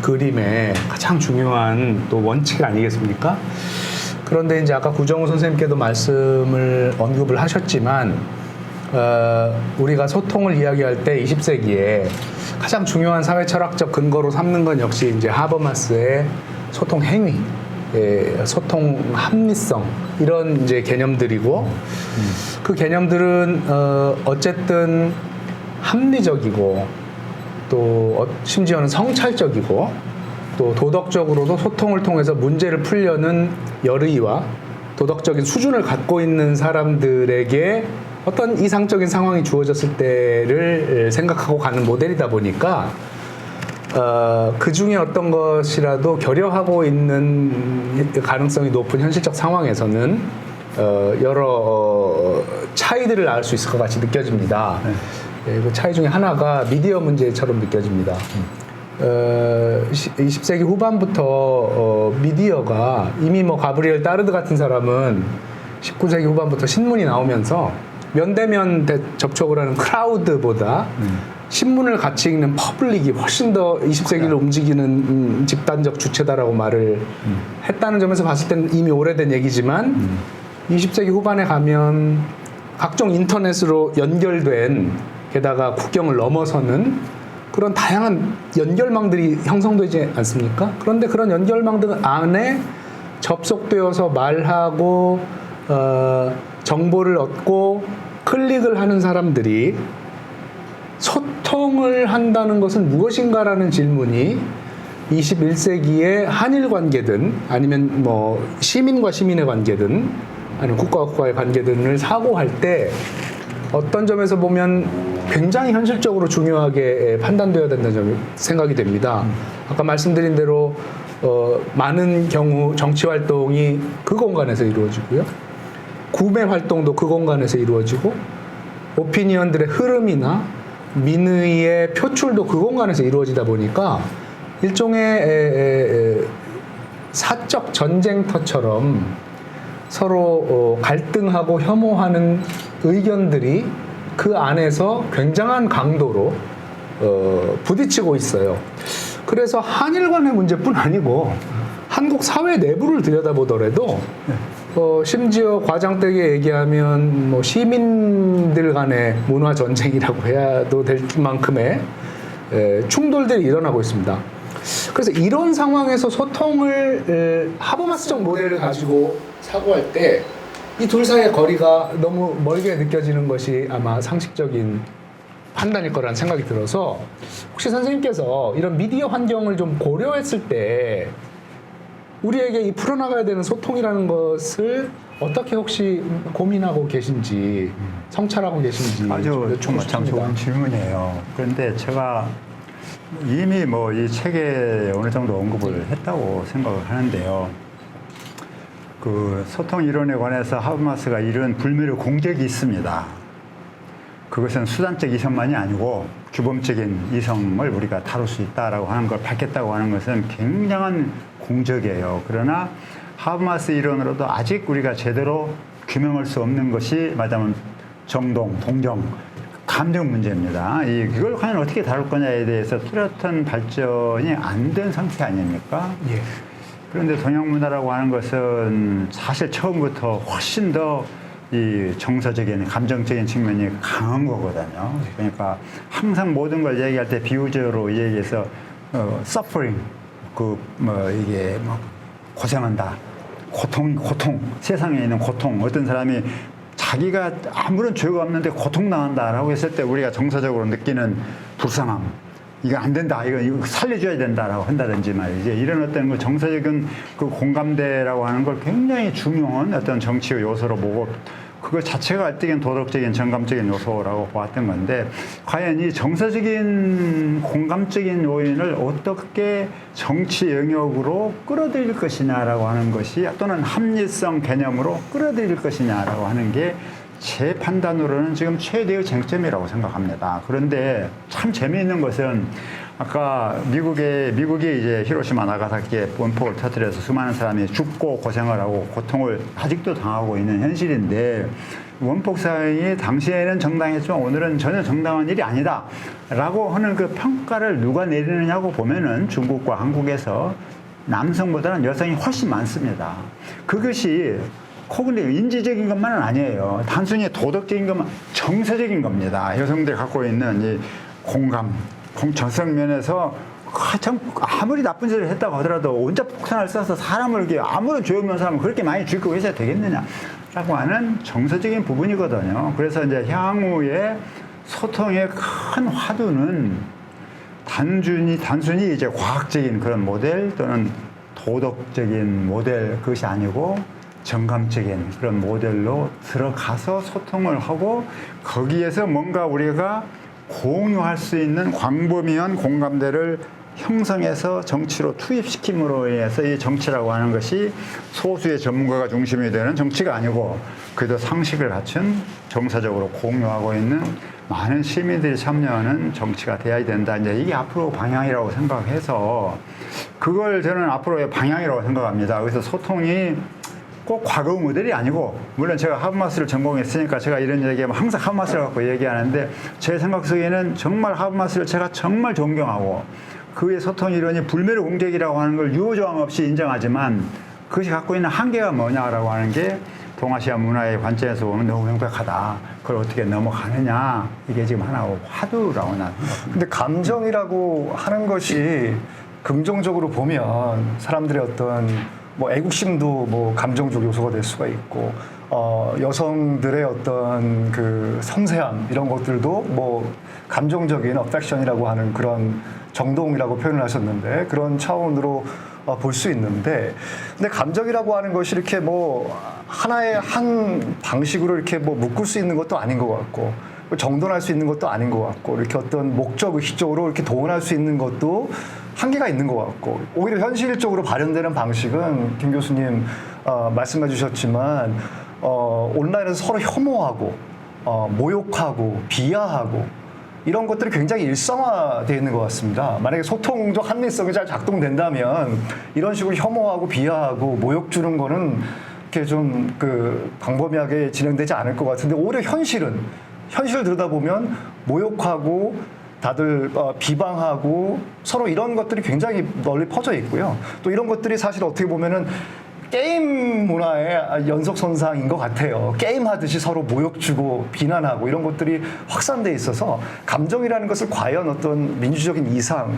그림의 가장 중요한 또 원칙 아니겠습니까? 그런데 이제 아까 구정우 선생님께도 말씀을 언급을 하셨지만 우리가 소통을 이야기할 때 20세기에 가장 중요한 사회 철학적 근거로 삼는 건 역시 이제 하버마스의 소통 행위, 소통 합리성 이런 이제 개념들이고 그 개념들은 어쨌든 합리적이고 또 심지어는 성찰적이고 또 도덕적으로도 소통을 통해서 문제를 풀려는 열의와 도덕적인 수준을 갖고 있는 사람들에게 어떤 이상적인 상황이 주어졌을 때를 생각하고 가는 모델이다 보니까 그 중에 어떤 것이라도 결여하고 있는 가능성이 높은 현실적 상황에서는 여러 차이들을 알 수 있을 것 같이 느껴집니다. 그 차이 중에 하나가 미디어 문제처럼 느껴집니다. 20세기 후반부터 미디어가 이미 뭐 가브리엘 따르드 같은 사람은 19세기 후반부터 신문이 나오면서 면대면 접촉을 하는 크라우드보다 신문을 같이 읽는 퍼블릭이 훨씬 더 20세기를 움직이는 집단적 주체다라고 말을 했다는 점에서 봤을 때는 이미 오래된 얘기지만 20세기 후반에 가면 각종 인터넷으로 연결된 게다가 국경을 넘어서는 그런 다양한 연결망들이 형성되지 않습니까? 그런데 그런 연결망들 안에 접속되어서 말하고 정보를 얻고 클릭을 하는 사람들이 소통을 한다는 것은 무엇인가라는 질문이 21세기의 한일 관계든 아니면 뭐 시민과 시민의 관계든 아니면 국가와 국가의 관계든을 사고할 때 어떤 점에서 보면 굉장히 현실적으로 중요하게 판단되어야 된다는 점이 생각이 됩니다. 아까 말씀드린 대로 많은 경우 정치 활동이 그 공간에서 이루어지고요. 구매 활동도 그 공간에서 이루어지고 오피니언들의 흐름이나 민의의 표출도 그 공간에서 이루어지다 보니까 일종의 사적 전쟁터처럼 서로 갈등하고 혐오하는 의견들이 그 안에서 굉장한 강도로 부딪히고 있어요. 그래서 한일 간의 문제뿐 아니고 한국 사회 내부를 들여다보더라도 심지어 과장되게 얘기하면 뭐 시민들 간의 문화 전쟁이라고 해야도 될 만큼의 충돌들이 일어나고 있습니다. 그래서 이런 상황에서 소통을 하버마스적 모델을 가지고 사고할 때 이 둘 사이의 거리가 너무 멀게 느껴지는 것이 아마 상식적인 판단일 거라는 생각이 들어서 혹시 선생님께서 이런 미디어 환경을 좀 고려했을 때 우리에게 이 풀어나가야 되는 소통이라는 것을 어떻게 혹시 고민하고 계신지 성찰하고 계신지
아주 참 좋은 질문이에요. 그런데 제가 이미 뭐 이 책에 어느 정도 언급을 했다고 생각을 하는데요. 그 소통 이론에 관해서 하버마스가 이런 불멸의 공적이 있습니다. 그것은 수단적 이성만이 아니고 규범적인 이성을 우리가 다룰 수 있다라고 하는 걸 밝혔다고 하는 것은 굉장한 공적이에요. 그러나 하버마스 이론으로도 아직 우리가 제대로 규명할 수 없는 것이 말하자면 정동, 동정, 감정 문제입니다. 이걸 과연 어떻게 다룰 거냐에 대해서 뚜렷한 발전이 안 된 상태 아닙니까?
예.
그런데 동양 문화라고 하는 것은 사실 처음부터 훨씬 더 이 정서적인 감정적인 측면이 강한 거거든요. 그러니까 항상 모든 걸 얘기할 때 비유적으로 얘기해서 suffering 이게 뭐 고생한다, 고통, 세상에 있는 고통, 어떤 사람이 자기가 아무런 죄가 없는데 고통당한다라고 했을 때 우리가 정서적으로 느끼는 불쌍함, 이거 안 된다, 이거 살려줘야 된다라고 한다든지 말이지, 이런 어떤 그 정서적인 그 공감대라고 하는 걸 굉장히 중요한 어떤 정치의 요소로 보고, 그거 자체가 알뜨긴 도덕적인 정감적인 요소라고 보았던 건데, 과연 이 정서적인 공감적인 요인을 어떻게 정치 영역으로 끌어들일 것이냐라고 하는 것이, 또는 합리성 개념으로 끌어들일 것이냐라고 하는 게 제 판단으로는 지금 최대의 쟁점이라고 생각합니다. 그런데 참 재미있는 것은, 아까 미국이 이제 히로시마 나가사키에 원폭을 터뜨려서 수많은 사람이 죽고 고생을 하고 고통을 아직도 당하고 있는 현실인데, 원폭 사용이 당시에는 정당했지만 오늘은 전혀 정당한 일이 아니다라고 하는 그 평가를 누가 내리느냐고 보면은 중국과 한국에서 남성보다는 여성이 훨씬 많습니다. 그것이 코그니티브 인지적인 것만은 아니에요. 단순히 도덕적인 것만, 정서적인 겁니다. 여성들이 갖고 있는 이 공감, 정성 면에서 참 아무리 나쁜 짓을 했다고 하더라도 원자 폭탄을 쏴서 사람을 이렇게 아무런 죄 없는 사람을 그렇게 많이 죽이고 있어야 되겠느냐라고 하는 정서적인 부분이거든요. 그래서 이제 향후의 소통의 큰 화두는 단순히 이제 과학적인 그런 모델 또는 도덕적인 모델, 그것이 아니고 정감적인 그런 모델로 들어가서 소통을 하고, 거기에서 뭔가 우리가 공유할 수 있는 광범위한 공감대를 형성해서 정치로 투입시킴으로 인해서, 이 정치라고 하는 것이 소수의 전문가가 중심이 되는 정치가 아니고 그래도 상식을 갖춘 정서적으로 공유하고 있는 많은 시민들이 참여하는 정치가 돼야 된다. 이제 이게 앞으로 방향이라고 생각해서, 그걸 저는 앞으로의 방향이라고 생각합니다. 그래서 소통이 꼭 과거 모델이 아니고, 물론 제가 하버마스를 전공했으니까 제가 이런 얘기하면 항상 하버마스를 갖고 얘기하는데, 제 생각 속에는 정말 하버마스를 제가 정말 존경하고, 그의 소통 이론이 불멸의 공적이라고 하는 걸 유호조항 없이 인정하지만, 그것이 갖고 있는 한계가 뭐냐라고 하는 게 동아시아 문화의 관점에서 보면 너무 명백하다. 그걸 어떻게 넘어가느냐, 이게 지금 하나의 화두라고 나는.
근데 감정이라고 하는 것이 긍정적으로 보면 사람들의 어떤 뭐 애국심도 뭐 감정적 요소가 될 수가 있고, 여성들의 어떤 그 섬세함 이런 것들도 뭐 감정적인 어펙션이라고 하는 그런 정동이라고 표현을 하셨는데, 그런 차원으로 볼 수 있는데, 근데 감정이라고 하는 것이 이렇게 뭐 하나의 한 방식으로 이렇게 뭐 묶을 수 있는 것도 아닌 것 같고, 정돈할 수 있는 것도 아닌 것 같고, 이렇게 어떤 목적 의식적으로 이렇게 동원할 수 있는 것도 한계가 있는 것 같고, 오히려 현실적으로 발현되는 방식은 김 교수님 말씀해 주셨지만 온라인에서 서로 혐오하고 모욕하고 비하하고 이런 것들이 굉장히 일상화되어 있는 것 같습니다. 만약에 소통적 합리성이 잘 작동된다면 이런 식으로 혐오하고 비하하고 모욕 주는 거는 이렇게 좀 그 광범위하게 진행되지 않을 것 같은데, 오히려 현실을 들여다보면 모욕하고 다들 비방하고 서로 이런 것들이 굉장히 널리 퍼져 있고요. 또 이런 것들이 사실 어떻게 보면은 게임 문화의 연속선상인 것 같아요. 게임하듯이 서로 모욕 주고 비난하고 이런 것들이 확산돼 있어서, 감정이라는 것을 과연 어떤 민주적인 이상,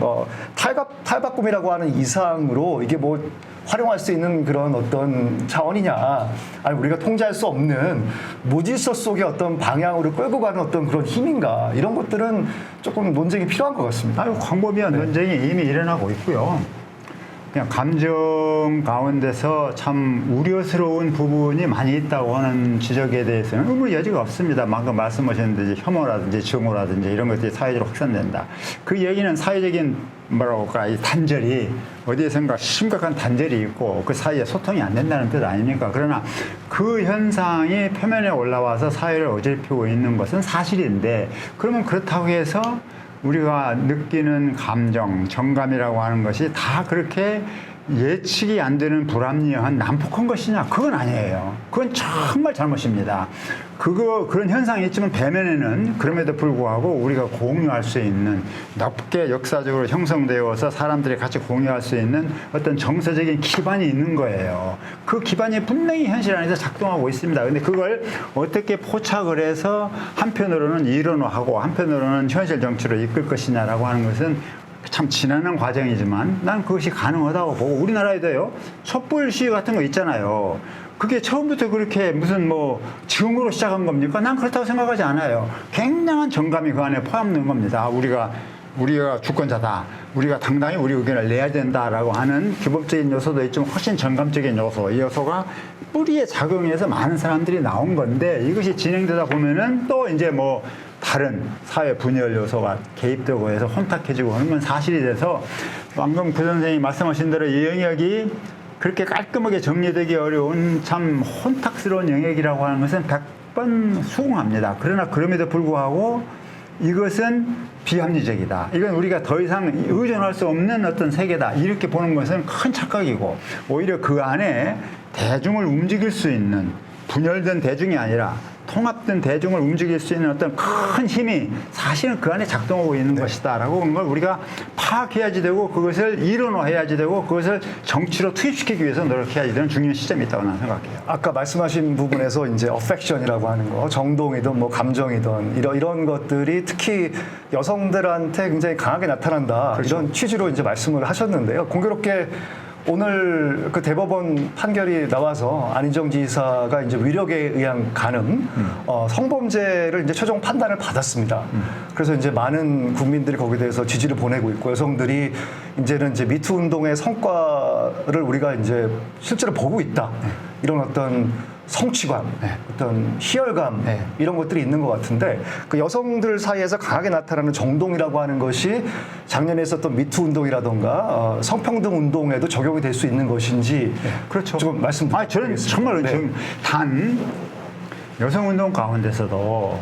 탈바꿈이라고 하는 이상으로 이게 뭐 활용할 수 있는 그런 어떤 차원이냐, 아니 우리가 통제할 수 없는 무질서 속의 어떤 방향으로 끌고 가는 어떤 그런 힘인가, 이런 것들은 조금 논쟁이 필요한 것 같습니다.
아유, 광범위한 논쟁이 이미 일어나고 있고요. 그냥 감정 가운데서 참 우려스러운 부분이 많이 있다고 하는 지적에 대해서는 의문의 여지가 없습니다. 방금 말씀하셨는데 이제 혐오라든지 증오라든지 이런 것들이 사회적으로 확산된다. 그 얘기는 사회적인 뭐라고 할까, 이 단절이 어디에선가 심각한 단절이 있고 그 사이에 소통이 안 된다는 뜻 아닙니까? 그러나 그 현상이 표면에 올라와서 사회를 어지럽히고 있는 것은 사실인데, 그러면 그렇다고 해서 우리가 느끼는 감정, 정감이라고 하는 것이 다 그렇게 예측이 안 되는 불합리한 난폭한 것이냐? 그건 아니에요. 그건 정말 잘못입니다. 그런 현상이 있지만 배면에는 그럼에도 불구하고 우리가 공유할 수 있는, 넓게 역사적으로 형성되어서 사람들이 같이 공유할 수 있는 어떤 정서적인 기반이 있는 거예요. 그 기반이 분명히 현실 안에서 작동하고 있습니다. 근데 그걸 어떻게 포착을 해서 한편으로는 이론화하고 한편으로는 현실 정치로 이끌 것이냐라고 하는 것은 참 지나는 과정이지만 난 그것이 가능하다고 보고 우리나라에도요 촛불 시위 같은 거 있잖아요. 그게 처음부터 그렇게 무슨 뭐 지금으로 시작한 겁니까? 난 그렇다고 생각하지 않아요. 굉장한 정감이 그 안에 포함된 겁니다. 우리가 주권자다. 우리가 당당히 우리 의견을 내야 된다라고 하는 기본적인 요소도 있지만 훨씬 정감적인 요소. 이 요소가 뿌리에 작용해서 많은 사람들이 나온 건데 이것이 진행되다 보면은 또 이제 뭐 다른 사회 분열 요소가 개입되고 해서 혼탁해지고 하는 건 사실이 돼서 방금 구 선생님이 말씀하신 대로 이 영역이 그렇게 깔끔하게 정리되기 어려운 참 혼탁스러운 영역이라고 하는 것은 100번 수긍합니다. 그러나 그럼에도 불구하고 이것은 비합리적이다. 이건 우리가 더 이상 의존할 수 없는 어떤 세계다. 이렇게 보는 것은 큰 착각이고 오히려 그 안에 대중을 움직일 수 있는 분열된 대중이 아니라 통합된 대중을 움직일 수 있는 어떤 큰 힘이 사실은 그 안에 작동하고 있는 것이다라고 하는 걸 우리가 파악해야지 되고 그것을 이론화해야지 되고 그것을 정치로 투입시키기 위해서 노력해야지 되는 중요한 시점이 있다고 나는 생각해요.
아까 말씀하신 부분에서 이제 affection이라고 하는 거, 정동이든 뭐 감정이든 이런 것들이 특히 여성들한테 굉장히 강하게 나타난다. 그렇죠. 이런 취지로 이제 말씀을 하셨는데요. 공교롭게 오늘 그 대법원 판결이 나와서 안희정 지사가 이제 위력에 의한 간음, 성범죄를 이제 최종 판단을 받았습니다. 그래서 이제 많은 국민들이 거기에 대해서 지지를 보내고 있고 여성들이 이제는 이제 미투 운동의 성과를 우리가 이제 실제로 보고 있다. 이런 어떤 성취감, 어떤 희열감 이런 것들이 있는 것 같은데 그 여성들 사이에서 강하게 나타나는 정동이라고 하는 것이 작년에 있었던 미투 운동이라던가 성평등 운동에도 적용이 될 수 있는 것인지
그렇죠.
좀 말씀
저는 정말 지금 단 여성 운동 가운데서도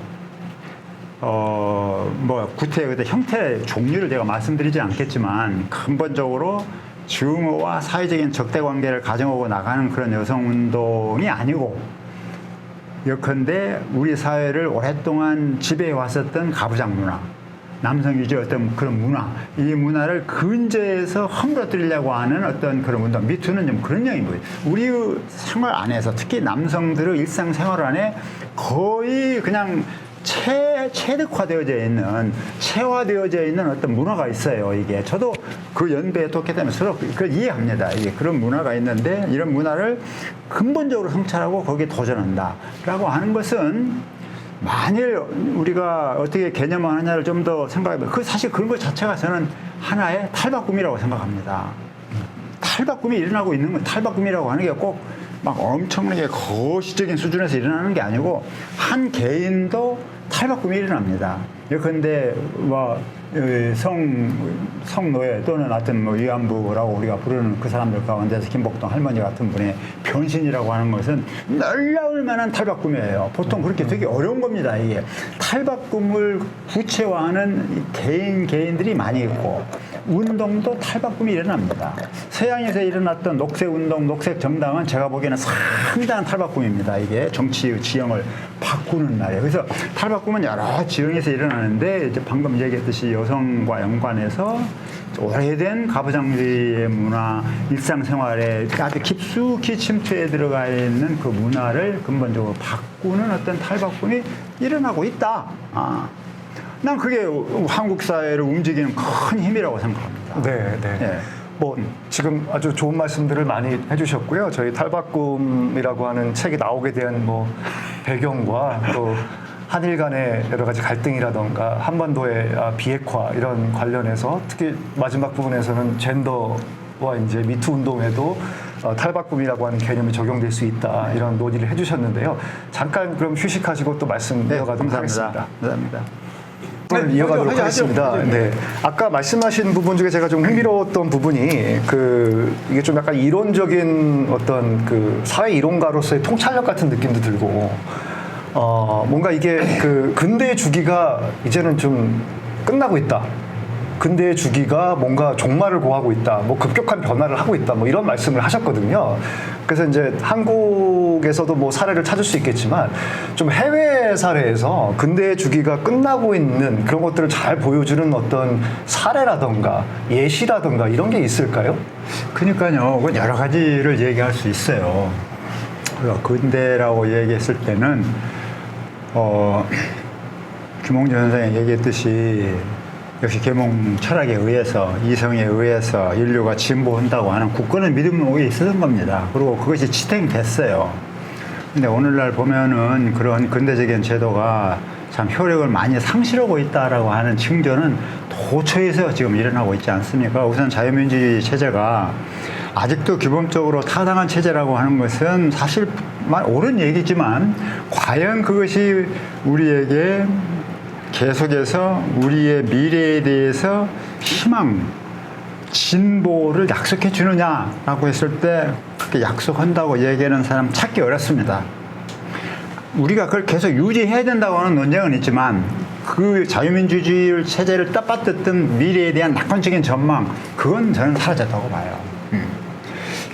뭐 구태 형태 종류를 제가 말씀드리지 않겠지만 근본적으로 증오와 사회적인 적대 관계를 가정하고 나가는 그런 여성 운동이 아니고 예컨대 우리 사회를 오랫동안 지배해 왔었던 가부장 문화, 남성 위주의 어떤 그런 문화, 이 문화를 근저에서 허물어뜨리려고 하는 어떤 그런 운동. 미투는 좀 그런 영역인 거예요. 우리 생활 안에서 특히 남성들의 일상생활 안에 거의 그냥 체득화되어져 있는, 체화되어져 있는 어떤 문화가 있어요, 이게. 저도 그 연배에 뒀기 때문에 서로 그걸 이해합니다. 이게 그런 문화가 있는데, 이런 문화를 근본적으로 성찰하고 거기에 도전한다라고 하는 것은 만일 우리가 어떻게 개념화하느냐를 좀 더 생각해보면, 사실 그런 것 자체가 저는 하나의 탈바꿈이라고 생각합니다. 탈바꿈이 일어나고 있는 건 탈바꿈이라고 하는 게 꼭 막 엄청나게 거시적인 수준에서 일어나는 게 아니고 한 개인도 탈바꿈이 일어납니다. 예컨대 뭐 성노예 또는 하여튼 뭐 위안부라고 우리가 부르는 그 사람들 가운데서 김복동 할머니 같은 분의 변신이라고 하는 것은 놀라울 만한 탈바꿈이에요. 보통 그렇게 되게 어려운 겁니다. 이게 탈바꿈을 구체화하는 개인들이 많이 있고 운동도 탈바꿈이 일어납니다. 서양에서 일어났던 녹색운동, 녹색정당은 제가 보기에는 상당한 탈바꿈입니다. 이게 정치의 지형을 바꾸는 말이에요. 그래서 탈바꿈은 여러 지형에서 일어나는데 이제 방금 얘기했듯이 여성과 연관해서 오래된 가부장제의 문화, 일상생활에 아주 깊숙이 침투해 들어가 있는 그 문화를 근본적으로 바꾸는 어떤 탈바꿈이 일어나고 있다. 난 그게 한국 사회를 움직이는 큰 힘이라고 생각합니다.
네.
예.
뭐 지금 아주 좋은 말씀들을 많이 해주셨고요. 저희 탈바꿈이라고 하는 책이 나오게 된 뭐 배경과 또 한일 간의 여러 가지 갈등이라던가 한반도의 비핵화 이런 관련해서 특히 마지막 부분에서는 젠더와 이제 미투 운동에도 탈바꿈이라고 하는 개념이 적용될 수 있다 이런 논의를 해주셨는데요. 잠깐 그럼 휴식하시고 또 말씀 이어가도록 하겠습니다.
감사합니다.
이어가도록 하겠습니다. 네. 아까 말씀하신 부분 중에 제가 좀 흥미로웠던 부분이 이게 좀 약간 이론적인 어떤 그 사회 이론가로서의 통찰력 같은 느낌도 들고 뭔가 이게 그 근대의 주기가 이제는 좀 끝나고 있다. 근대의 주기가 뭔가 종말을 고하고 있다. 뭐 급격한 변화를 하고 있다. 뭐 이런 말씀을 하셨거든요. 그래서 이제 한국에서도 뭐 사례를 찾을 수 있겠지만 좀 해외 사례에서 근대의 주기가 끝나고 있는 그런 것들을 잘 보여주는 어떤 사례라던가 예시라던가 이런 게 있을까요?
그러니까요. 그건 여러 가지를 얘기할 수 있어요. 근대라고 얘기했을 때는 김홍준 선생이 얘기했듯이 역시 계몽 철학에 의해서 이성에 의해서 인류가 진보한다고 하는 굳건한 믿음은 오히려 있었던 겁니다. 그리고 그것이 지탱됐어요. 근데 오늘날 보면은 그런 근대적인 제도가 참 효력을 많이 상실하고 있다라고 하는 징조는 도처에서 지금 일어나고 있지 않습니까? 우선 자유민주주의 체제가 아직도 기본적으로 타당한 체제라고 하는 것은 사실 옳은 얘기지만 과연 그것이 우리에게 계속해서 우리의 미래에 대해서 희망, 진보를 약속해 주느냐라고 했을 때 그렇게 약속한다고 얘기하는 사람 찾기 어렵습니다. 우리가 그걸 계속 유지해야 된다고 하는 논쟁은 있지만 그 자유민주주의 체제를 따받았던 미래에 대한 낙관적인 전망, 그건 저는 사라졌다고 봐요.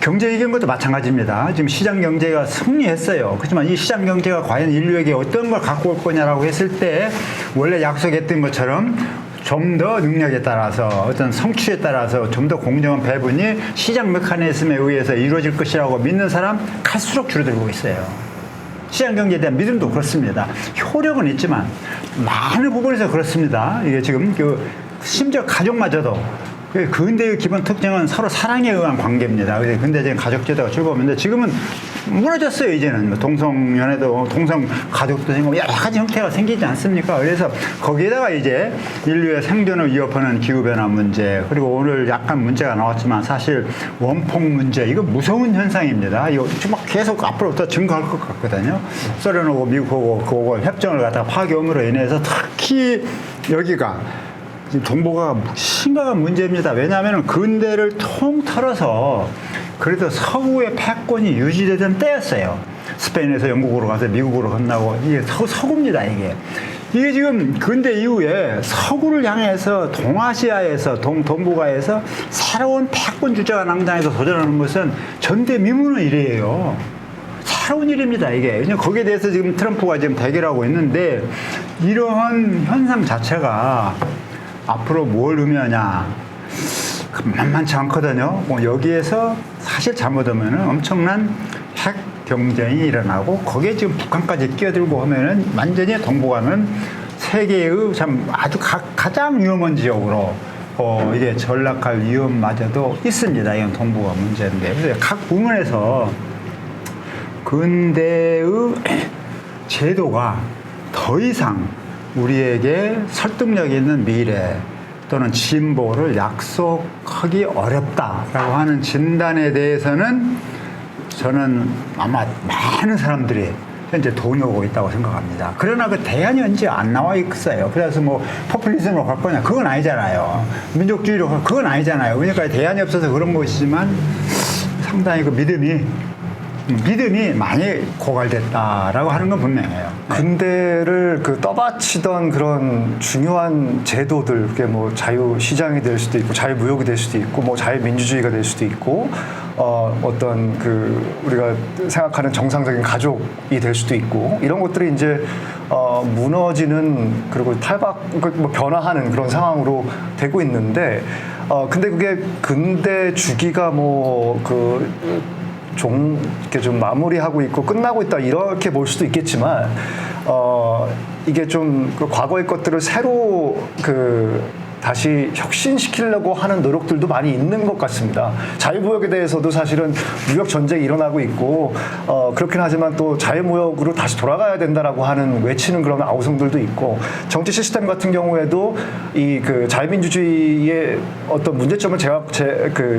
경제 이긴 것도 마찬가지입니다. 지금 시장 경제가 승리했어요. 그렇지만 이 시장 경제가 과연 인류에게 어떤 걸 갖고 올 거냐라고 했을 때 원래 약속했던 것처럼 좀 더 능력에 따라서 어떤 성취에 따라서 좀 더 공정한 배분이 시장 메커니즘에 의해서 이루어질 것이라고 믿는 사람 갈수록 줄어들고 있어요. 시장 경제에 대한 믿음도 그렇습니다. 효력은 있지만 많은 부분에서 그렇습니다. 이게 지금 심지어 가족마저도 근대의 기본 특징은 서로 사랑에 의한 관계입니다. 그래서 근대적인 가족제도가 즐거웠는데 지금은 무너졌어요. 이제는 동성연애도 동성 가족도 생기고 여러 가지 형태가 생기지 않습니까? 그래서 거기에다가 이제 인류의 생존을 위협하는 기후변화 문제, 그리고 오늘 약간 문제가 나왔지만 사실 원폭 문제, 이거 무서운 현상입니다. 이거 정말 계속 앞으로 더 증가할 것 같거든요. 소련하고 미국하고 그거 협정을 갖다가 파기함으로 인해서 특히 여기가 동북아가 심각한 문제입니다. 왜냐하면 근대를 통틀어서 그래도 서구의 패권이 유지되던 때였어요. 스페인에서 영국으로 가서 미국으로 건너고 이게 서구입니다. 이게 지금 근대 이후에 서구를 향해서 동아시아에서 동북아에서 새로운 패권 주제가 낭장에서 도전하는 것은 전대미문의 일이에요. 새로운 일입니다, 이게. 거기에 대해서 지금 트럼프가 지금 대결하고 있는데 이러한 현상 자체가 앞으로 뭘 의미하냐 만만치 않거든요. 여기에서 사실 잘못하면 엄청난 핵 경쟁이 일어나고 거기에 지금 북한까지 끼어들고 하면은 완전히 동북아는 세계의 참 아주 가장 위험한 지역으로 이게 전락할 위험마저도 있습니다. 이건 동북아 문제인데. 그래서 각 부문에서 근대의 제도가 더 이상 우리에게 설득력 있는 미래 또는 진보를 약속하기 어렵다라고 하는 진단에 대해서는 저는 아마 많은 사람들이 현재 동의하고 있다고 생각합니다. 그러나 그 대안이 언제 안 나와 있어요. 그래서 뭐 포퓰리즘으로 갈 거냐? 그건 아니잖아요. 민족주의로 갈 그건 아니잖아요. 그러니까 대안이 없어서 그런 것이지만 상당히 그 믿음이 많이 고갈됐다라고 하는 건 분명해요.
근대를 떠받치던 그런 중요한 제도들, 그게 뭐 자유시장이 될 수도 있고, 자유무역이 될 수도 있고, 뭐 자유민주주의가 될 수도 있고, 어떤 우리가 생각하는 정상적인 가족이 될 수도 있고, 이런 것들이 이제, 무너지는, 그리고 변화하는 그런 상황으로 되고 있는데, 근데 그게 근대 주기가 이렇게 좀 마무리하고 있고 끝나고 있다 이렇게 볼 수도 있겠지만 이게 좀 과거의 것들을 새로 다시 혁신시키려고 하는 노력들도 많이 있는 것 같습니다. 자유무역에 대해서도 사실은 무역 전쟁이 일어나고 있고 그렇긴 하지만 또 자유무역으로 다시 돌아가야 된다라고 하는 외치는 그런 아우성들도 있고, 정치 시스템 같은 경우에도 이 자유민주주의의 어떤 문제점을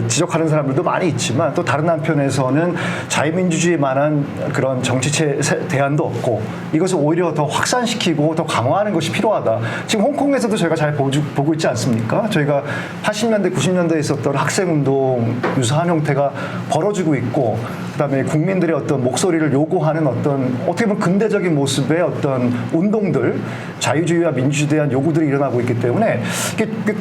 지적하는 사람들도 많이 있지만, 또 다른 한편에서는 자유민주주의만한 그런 정치체 대안도 없고 이것을 오히려 더 확산시키고 더 강화하는 것이 필요하다. 지금 홍콩에서도 저희가 잘 보고 있지 않습니까? 저희가 80년대, 90년대에 있었던 학생운동 유사한 형태가 벌어지고 있고, 그다음에 국민들의 어떤 목소리를 요구하는 어떻게 보면 근대적인 모습의 어떤 운동들, 자유주의와 민주주의에 대한 요구들이 일어나고 있기 때문에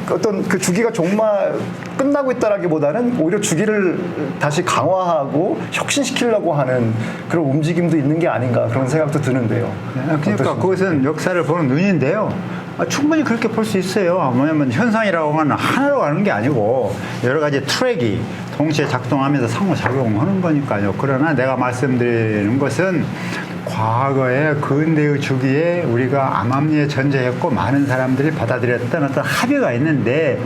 어떤 주기가 정말 끝나고 있다라기보다는 오히려 주기를 다시 강화하고 혁신시키려고 하는 그런 움직임도 있는 게 아닌가, 그런 생각도 드는데요.
그러니까 그것은 역사를 보는 눈인데요. 충분히 그렇게 볼 수 있어요. 뭐냐면 현상이라고 하면 하나로 가는 게 아니고 여러 가지 트랙이 동시에 작동하면서 상호작용하는 거니까요. 그러나 내가 말씀드리는 것은 과거에 근대의 주기에 우리가 암암리에 전제했고 많은 사람들이 받아들였던 어떤 합의가 있는데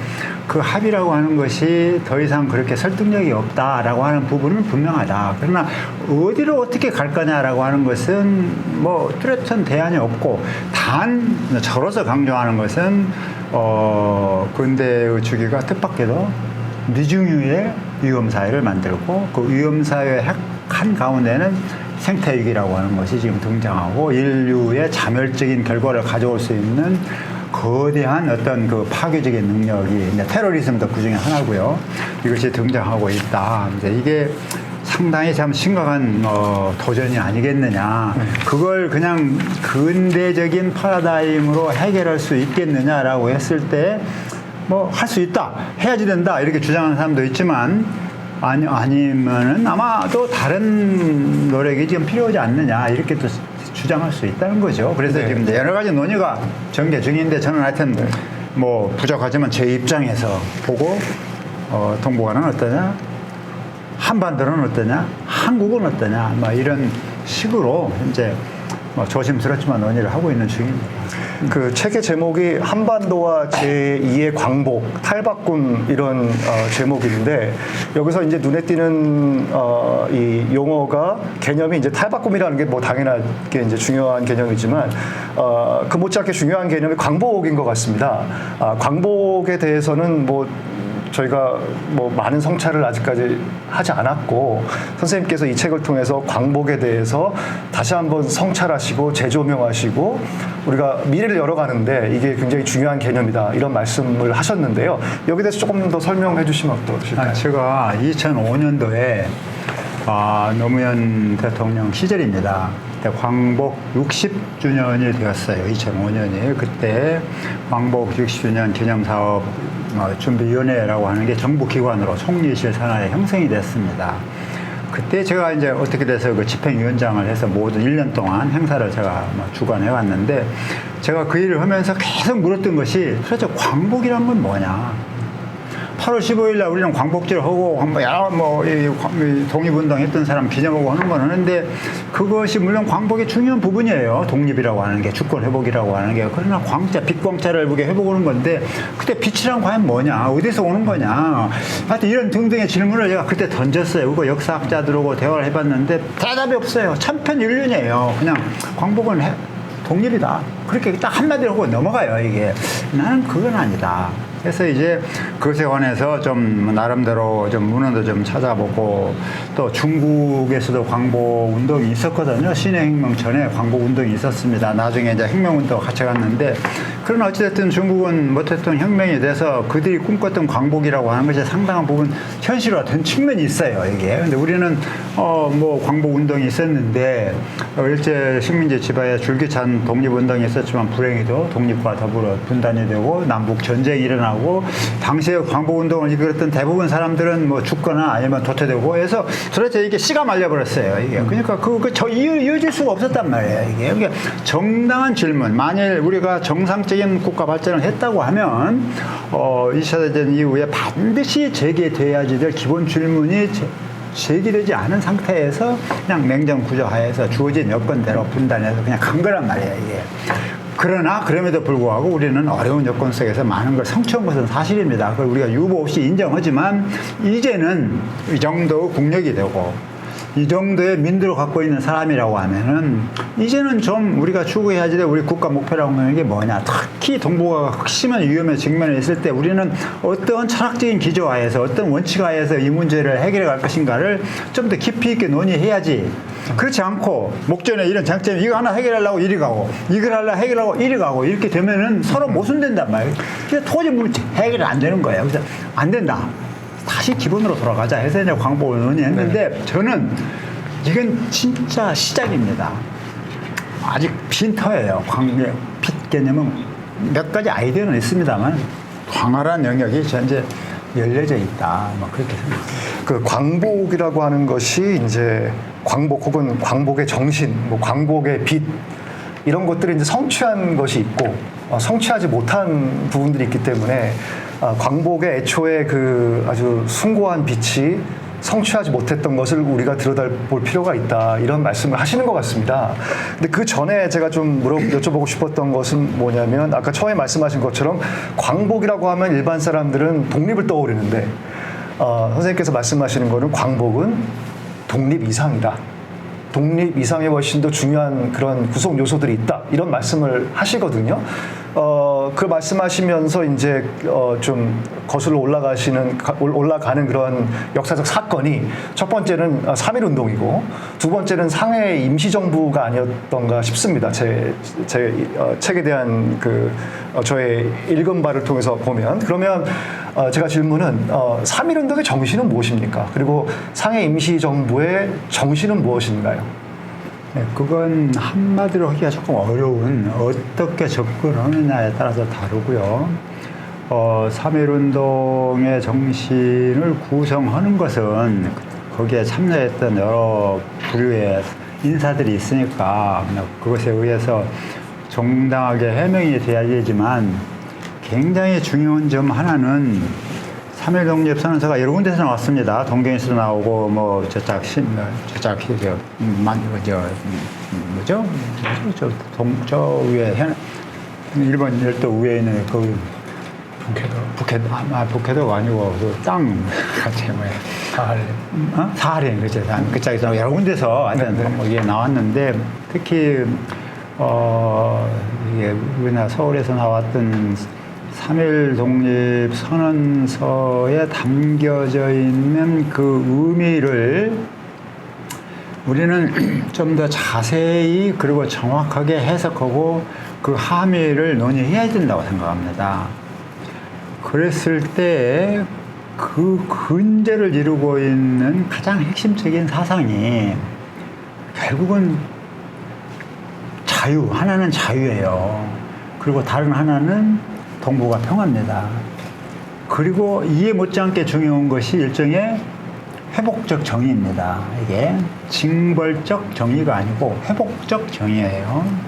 그 합의라고 하는 것이 더 이상 그렇게 설득력이 없다라고 하는 부분은 분명하다. 그러나 어디로 어떻게 갈 거냐라고 하는 것은 뭐 뚜렷한 대안이 없고 단 저로서 강조하는 것은 근대의 주기가 뜻밖에도 미중유의 위험사회를 만들고 그 위험사회의 한 가운데는 생태위기라고 하는 것이 지금 등장하고 인류의 자멸적인 결과를 가져올 수 있는 거대한 어떤 그 파괴적인 능력이 이제 테러리즘도 그 중에 하나고요. 이것이 등장하고 있다. 이제 이게 상당히 참 심각한 도전이 아니겠느냐. 그걸 그냥 근대적인 파라다임으로 해결할 수 있겠느냐라고 했을 때 뭐 할 수 있다, 해야지 된다 이렇게 주장하는 사람도 있지만 아니면은 아마도 다른 노력이 지금 필요하지 않느냐 이렇게 또 주장할 수 있다는 거죠. 그래서
네.
지금 이제 여러 가지 논의가 전개 중인데 저는 하여튼 뭐 부족하지만 제 입장에서 보고 동북아는 어떠냐, 한반도는 어떠냐, 한국은 어떠냐, 뭐 이런 식으로 이제 뭐 조심스럽지만 논의를 하고 있는 중입니다.
그 책의 제목이 한반도와 제2의 광복, 탈바꿈 이런 제목인데 여기서 이제 눈에 띄는 이 용어가 개념이 이제 탈바꿈이라는 게 뭐 당연하게 이제 중요한 개념이지만 그 못지않게 중요한 개념이 광복인 것 같습니다. 광복에 대해서는 뭐 저희가 뭐 많은 성찰을 아직까지 하지 않았고 선생님께서 이 책을 통해서 광복에 대해서 다시 한번 성찰하시고 재조명하시고 우리가 미래를 열어가는데 이게 굉장히 중요한 개념이다 이런 말씀을 하셨는데요. 여기에 대해서 조금 더 설명해 주시면 어떠실까요?
제가 2005년도에 노무현 대통령 시절입니다. 그때 광복 60주년이 되었어요. 2005년이. 그때 광복 60주년 기념사업 준비위원회라고 하는 게 정부기관으로 총리실 산하에 형성이 됐습니다. 그때 제가 이제 어떻게 돼서 그 집행위원장을 해서 모든 1년 동안 행사를 제가 주관해 왔는데 제가 그 일을 하면서 계속 물었던 것이 도대체 광복이란 건 뭐냐. 8월 15일 날 우리는 광복절을 하고 여러 독립운동 했던 사람 기념하고 하는 건 하는데 그것이 물론 광복의 중요한 부분이에요. 독립이라고 하는 게 주권 회복이라고 하는 게. 그러나 빛광자를 회복하는 건데 그때 빛이란 과연 뭐냐? 어디서 오는 거냐? 하여튼 이런 등등의 질문을 제가 그때 던졌어요. 그거 역사학자들하고 대화를 해봤는데 대답이 없어요. 천편일률이에요. 그냥 광복은 독립이다. 그렇게 딱 한마디로 하고 넘어가요, 이게. 나는 그건 아니다. 그래서 이제 그것에 관해서 좀 나름대로 좀 문헌도 좀 찾아보고 또 중국에서도 광복 운동이 있었거든요. 신해혁명 전에 광복 운동이 있었습니다. 나중에 이제 혁명운동 같이 갔는데 그러나 어찌됐든 중국은 못했던 혁명이 돼서 그들이 꿈꿨던 광복이라고 하는 것이 상당한 부분 현실화된 측면이 있어요, 이게. 근데 우리는 뭐 광복 운동이 있었는데 일제 식민지 지배에 줄기찬 독립운동이 있었지만 불행히도 독립과 더불어 분단이 되고 남북 전쟁이 일어나고 당시에 광복운동을 이끌었던 대부분 사람들은 뭐 죽거나 아니면 도태되고 해서 도대체 이게 씨가 말려버렸어요, 이게. 그러니까 이어질 수가 없었단 말이에요, 이게. 그러니까 정당한 질문, 만일 우리가 정상적인 국가 발전을 했다고 하면 2차 대전 이후에 반드시 제기돼야지 될 기본 질문이 제기되지 않은 상태에서 그냥 냉전 구조 하에서 주어진 여건대로 분단해서 그냥 간 거란 말이에요, 이게. 그러나 그럼에도 불구하고 우리는 어려운 여건 속에서 많은 걸 성취한 것은 사실입니다. 그걸 우리가 유보 없이 인정하지만 이제는 이 정도의 국력이 되고 이 정도의 민주를 갖고 있는 사람이라고 하면은 이제는 좀 우리가 추구해야지 될 우리 국가 목표라고 하는 게 뭐냐. 특히 동북아가 극심한 위험에 직면해 있을 때 우리는 어떤 철학적인 기조하에서 어떤 원칙하에서 이 문제를 해결해 갈 것인가를 좀 더 깊이 있게 논의해야지. 그렇지 않고 목전에 이런 장점이 이거 하나 해결하려고 이리 가고 이걸 하려고 해결하고 이리 가고 이렇게 되면은 서로 모순된단 말이에요. 그래서 도저히 해결이 안 되는 거예요. 그래서 안 된다. 다시 기본으로 돌아가자 해서 이제 광복을 논의했는데 저는 이건 진짜 시작입니다. 아직 빈터예요. 빛 개념은 몇 가지 아이디어는 있습니다만 광활한 영역이 현재 열려져 있다. 뭐 그렇게 생각합니다.
그 광복이라고 하는 것이 이제 광복 혹은 광복의 정신, 뭐 광복의 빛 이런 것들이 이제 성취한 것이 있고 성취하지 못한 부분들이 있기 때문에 광복의 애초에 그 아주 숭고한 빛이 성취하지 못했던 것을 우리가 들여다볼 필요가 있다 이런 말씀을 하시는 것 같습니다. 근데 그 전에 제가 좀 여쭤보고 싶었던 것은 뭐냐면 아까 처음에 말씀하신 것처럼 광복이라고 하면 일반 사람들은 독립을 떠오르는데 선생님께서 말씀하시는 거는 광복은 독립 이상이다. 독립 이상의 훨씬 더 중요한 그런 구성 요소들이 있다. 이런 말씀을 하시거든요. 그 말씀하시면서 이제 좀 거슬러 올라가는 그런 역사적 사건이 첫 번째는 3.1 운동이고 두 번째는 상해 임시정부가 아니었던가 싶습니다. 제 책에 대한 저의 읽은 바를 통해서 보면 그러면 제가 질문은 3.1 운동의 정신은 무엇입니까? 그리고 상해 임시정부의 정신은 무엇인가요?
네, 그건 한마디로 하기가 조금 어려운 어떻게 접근하느냐에 따라서 다르고요. 3.1 운동의 정신을 구성하는 것은 거기에 참여했던 여러 부류의 인사들이 있으니까 그것에 의해서 정당하게 해명이 돼야 되지만 굉장히 중요한 점 하나는 3.1 독립선언서가 여러 군데서 나왔습니다. 동경에서도 나오고 뭐죠? 저 위에 일본 열도 위에 있는 그 북해도가 아니고 그 땅 같이 뭐야? 사하린 그죠? 그 짝에서 여러 군데서 하여튼 이게 나왔는데 특히 이게 우리나라 서울에서 나왔던 3.1 독립선언서에 담겨져 있는 그 의미를 우리는 좀 더 자세히 그리고 정확하게 해석하고 그 함의를 논의해야 된다고 생각합니다. 그랬을 때 그 근저를 이루고 있는 가장 핵심적인 사상이 결국은 자유, 하나는 자유예요. 그리고 다른 하나는 동북아 평화입니다. 그리고 이에 못지않게 중요한 것이 일종의 회복적 정의입니다. 이게 징벌적 정의가 아니고 회복적 정의예요.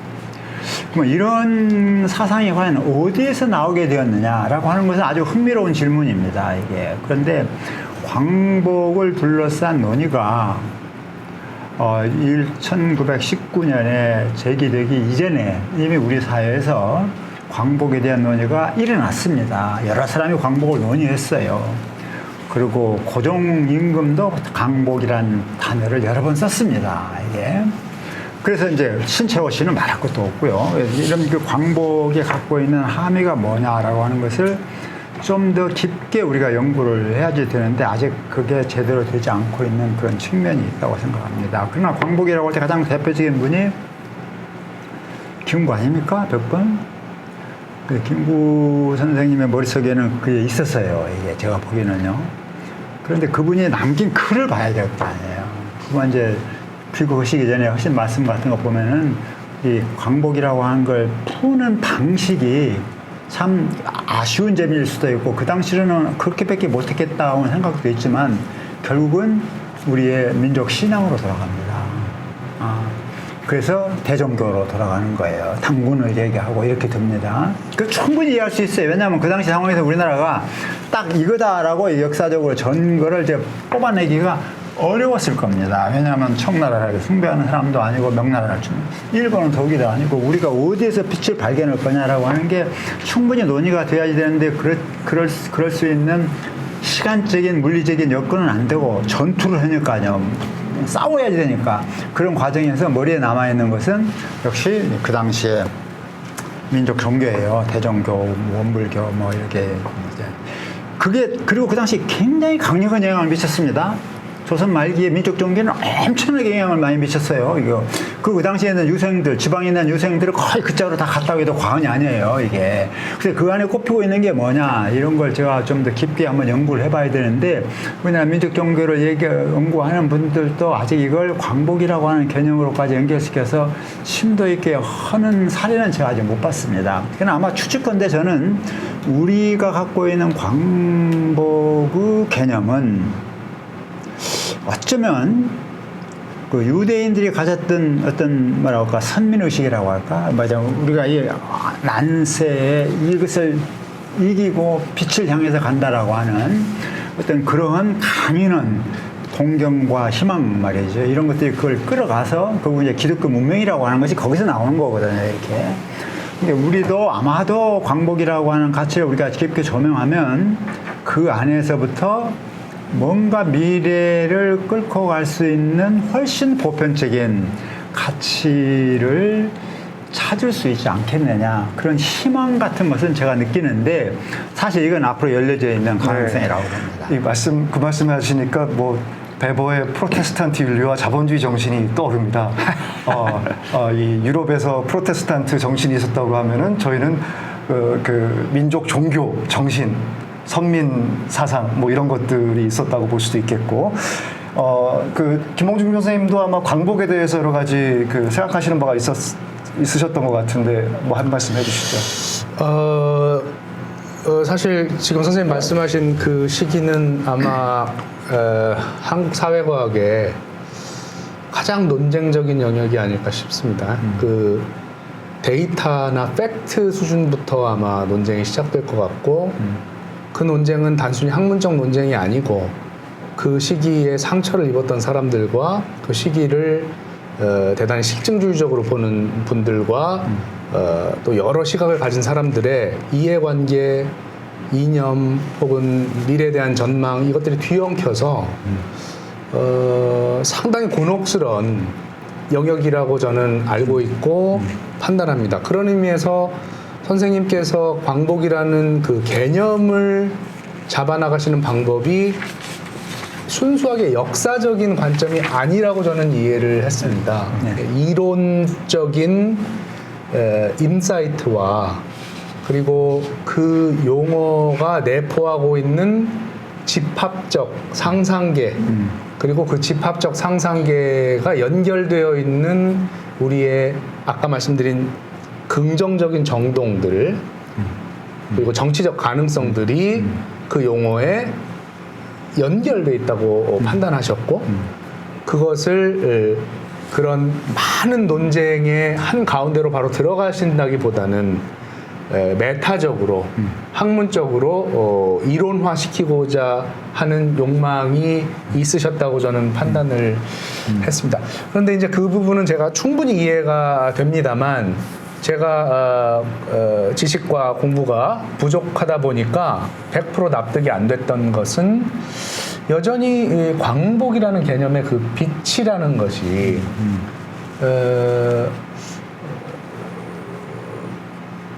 뭐 이런 사상이 과연 어디에서 나오게 되었느냐라고 하는 것은 아주 흥미로운 질문입니다. 이게 그런데 광복을 둘러싼 논의가 1919년에 제기되기 이전에 이미 우리 사회에서 광복에 대한 논의가 일어났습니다. 여러 사람이 광복을 논의했어요. 그리고 고종임금도 광복이라는 단어를 여러 번 썼습니다. 이게. 그래서 이제 신채호 씨는 말할 것도 없고요. 이런 그 광복이 갖고 있는 함의가 뭐냐라고 하는 것을 좀 더 깊게 우리가 연구를 해야지 되는데 아직 그게 제대로 되지 않고 있는 그런 측면이 있다고 생각합니다. 그러나 광복이라고 할 때 가장 대표적인 분이 김구 아닙니까? 벽번? 그 김구 선생님의 머릿속에는 그게 있었어요. 이게 제가 보기에는요. 그런데 그분이 남긴 글을 봐야 될 거 아니에요. 그만 이제 귀국하시기 전에 하신 말씀 같은 거 보면은 이 광복이라고 하는 걸 푸는 방식이 참 아쉬운 점일 수도 있고 그 당시로는 그렇게밖에 못했겠다는 생각도 있지만 결국은 우리의 민족 신앙으로 돌아갑니다. 그래서 대종교로 돌아가는 거예요. 당군을 얘기하고 이렇게 됩니다. 그 충분히 이해할 수 있어요. 왜냐하면 그 당시 상황에서 우리나라가 딱 이거다라고 역사적으로 전거를 이제 뽑아내기가 어려웠을 겁니다. 왜냐하면 청나라를 숭배하는 사람도 아니고 명나라를 일본은 더욱이도 아니고 우리가 어디에서 빛을 발견할 거냐라고 하는 게 충분히 논의가 돼야지 되는데 그럴 수 있는 시간적인 물리적인 여건은 안 되고 전투를 하니까요. 싸워야지 되니까 그런 과정에서 머리에 남아있는 것은 역시 그 당시에 민족 종교예요. 대종교, 원불교 뭐 이렇게 이제 그게 그리고 그 당시 굉장히 강력한 영향을 미쳤습니다. 조선 말기에 민족 종교는 엄청나게 영향을 많이 미쳤어요. 이거 그 당시에는 유생들, 지방에 있는 유생들을 거의 그 짝으로 다 갔다고 해도 과언이 아니에요. 이게 그래서 그 안에 꼽히고 있는 게 뭐냐 이런 걸 제가 좀 더 깊게 한번 연구를 해봐야 되는데 왜냐하면 민족 종교를 연구하는 분들도 아직 이걸 광복이라고 하는 개념으로까지 연결시켜서 심도 있게 하는 사례는 제가 아직 못 봤습니다. 그러나 아마 추측컨대 저는 우리가 갖고 있는 광복의 개념은 어쩌면 그 유대인들이 가졌던 어떤 뭐라고 할까 선민의식이라고 할까 맞아 우리가 이 난세에 이것을 이기고 빛을 향해서 간다라고 하는 어떤 그러한 강인한 동경과 희망 말이죠. 이런 것들이 그걸 끌어가서 그 이제 기독교 문명이라고 하는 것이 거기서 나오는 거거든요. 이렇게. 근데 우리도 아마도 광복이라고 하는 가치를 우리가 깊게 조명하면 그 안에서부터 뭔가 미래를 끌고 갈 수 있는 훨씬 보편적인 가치를 찾을 수 있지 않겠느냐, 그런 희망 같은 것은 제가 느끼는데 사실 이건 앞으로 열려져 있는 가능성이라고 봅니다.
그 말씀 하시니까 뭐 베버의 프로테스탄트 윤리와 자본주의 정신이 떠오릅니다. 이 유럽에서 프로테스탄트 정신이 있었다고 하면은 저희는 그 민족 종교 정신, 선민 사상 뭐 이런 것들이 있었다고 볼 수도 있겠고, 그 김홍중 선생님도 아마 광복에 대해서 여러 가지 그 생각하시는 바가 있으셨던 것 같은데 뭐 한 말씀 해주시죠.
사실 지금 선생님 말씀하신 그 시기는 아마 한국 사회과학의 가장 논쟁적인 영역이 아닐까 싶습니다. 그 데이터나 팩트 수준부터 아마 논쟁이 시작될 것 같고, 그 논쟁은 단순히 학문적 논쟁이 아니고 그 시기에 상처를 입었던 사람들과 그 시기를 대단히 실증주의적으로 보는 분들과 또 여러 시각을 가진 사람들의 이해관계, 이념 혹은 미래에 대한 전망, 이것들이 뒤엉켜서 상당히 곤혹스러운 영역이라고 저는 알고 있고 판단합니다. 그런 의미에서 선생님께서 광복이라는 그 개념을 잡아나가시는 방법이 순수하게 역사적인 관점이 아니라고 저는 이해를 했습니다. 이론적인 인사이트와 그리고 그 용어가 내포하고 있는 집합적 상상계, 그리고 그 집합적 상상계가 연결되어 있는 우리의 아까 말씀드린 긍정적인 정동들, 그리고 정치적 가능성들이 그 용어에 연결되어 있다고 판단하셨고, 그것을 그런 많은 논쟁의 한 가운데로 바로 들어가신다기보다는 메타적으로, 학문적으로 이론화시키고자 하는 욕망이 있으셨다고 저는 판단을 했습니다. 그런데 이제 그 부분은 제가 충분히 이해가 됩니다만, 제가 지식과 공부가 부족하다 보니까 100% 납득이 안 됐던 것은 여전히 이 광복이라는 개념의 그 빛이라는 것이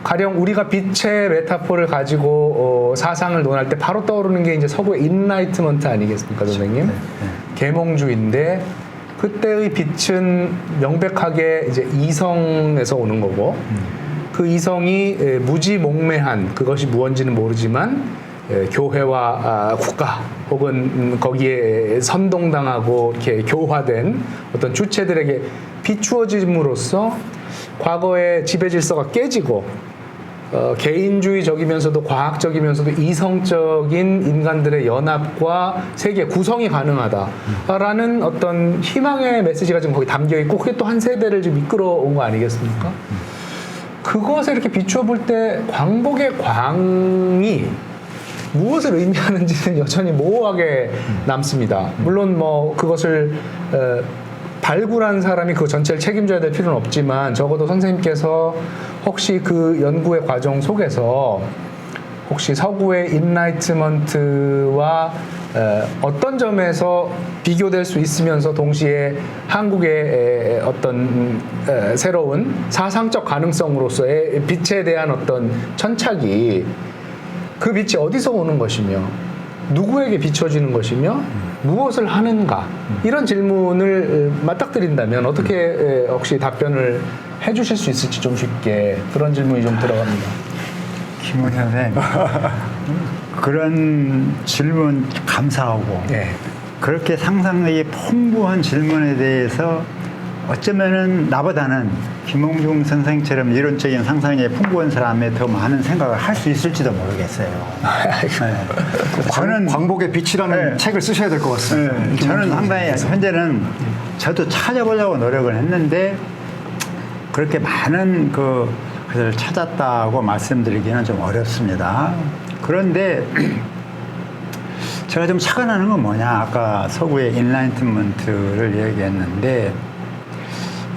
가령 우리가 빛의 메타포를 가지고 사상을 논할 때 바로 떠오르는 게 이제 서구의 인라이트먼트 아니겠습니까, 선생님? 계몽주의인데, 그때의 빛은 명백하게 이제 이성에서 오는 거고, 그 이성이 무지몽매한, 그것이 무언지는 모르지만 교회와 국가 혹은 거기에 선동당하고 이렇게 교화된 어떤 주체들에게 비추어짐으로써 과거의 지배 질서가 깨지고 개인주의적이면서도 과학적이면서도 이성적인 인간들의 연합과 세계 구성이 가능하다라는 어떤 희망의 메시지가 지금 거기 담겨 있고, 그게 또 한 세대를 좀 이끌어온 거 아니겠습니까? 그것을 이렇게 비추어 볼 때 광복의 광이 무엇을 의미하는지는 여전히 모호하게 남습니다. 물론 뭐 그것을 발굴한 사람이 그 전체를 책임져야 될 필요는 없지만, 적어도 선생님께서 혹시 그 연구의 과정 속에서 혹시 서구의 인라이트먼트와 어떤 점에서 비교될 수 있으면서 동시에 한국의 어떤 새로운 사상적 가능성으로서의 빛에 대한 어떤 천착이, 그 빛이 어디서 오는 것이며 누구에게 비춰지는 것이며 무엇을 하는가, 이런 질문을 맞닥뜨린다면 어떻게 혹시 답변을 해주실 수 있을지 좀 쉽게, 그런 질문이 좀 들어갑니다.
김훈 선생님, 그런 질문 감사하고, 그렇게 상상력이 풍부한 질문에 대해서 어쩌면은 나보다는 김홍중 선생처럼 이론적인 상상력이 풍부한 사람에 더 많은 생각을 할 수 있을지도 모르겠어요.
저는 광복의 빛이라는 책을 쓰셔야 될 것 같습니다.
저는 상당히 현재는 저도 찾아보려고 노력을 했는데 그렇게 많은 그것을 찾았다고 말씀드리기는 좀 어렵습니다. 그런데 제가 좀 차가 나는 건 뭐냐. 아까 서구의 인라이트먼트를 얘기했는데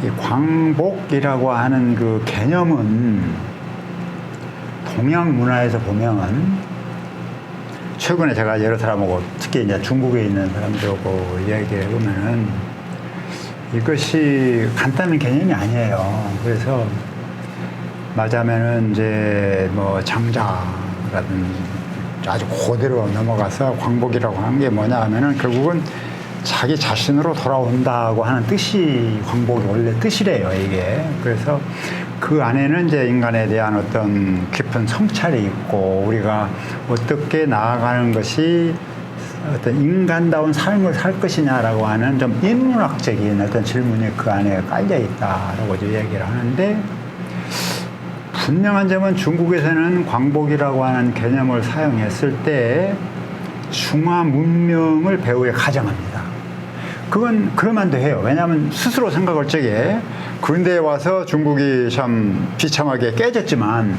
이 광복이라고 하는 그 개념은 동양 문화에서 보면 최근에 제가 여러 사람하고 특히 이제 중국에 있는 사람들하고 이야기해 보면은 이것이 간단한 개념이 아니에요. 그래서 말하자면은 이제 뭐 장자라든지 아주 고대로 넘어가서 광복이라고 하는 게 뭐냐 하면은 결국은 자기 자신으로 돌아온다고 하는 뜻이 광복이 원래 뜻이래요, 이게. 그래서 그 안에는 이제 인간에 대한 어떤 깊은 성찰이 있고 우리가 어떻게 나아가는 것이 어떤 인간다운 삶을 살 것이냐라고 하는 좀 인문학적인 어떤 질문이 그 안에 깔려 있다라고 얘기를 하는데 분명한 점은 중국에서는 광복이라고 하는 개념을 사용했을 때 중화 문명을 배후에 가정합니다. 그건 그럴만도 해요. 왜냐하면 스스로 생각할 적에 근대에 와서 중국이 참 비참하게 깨졌지만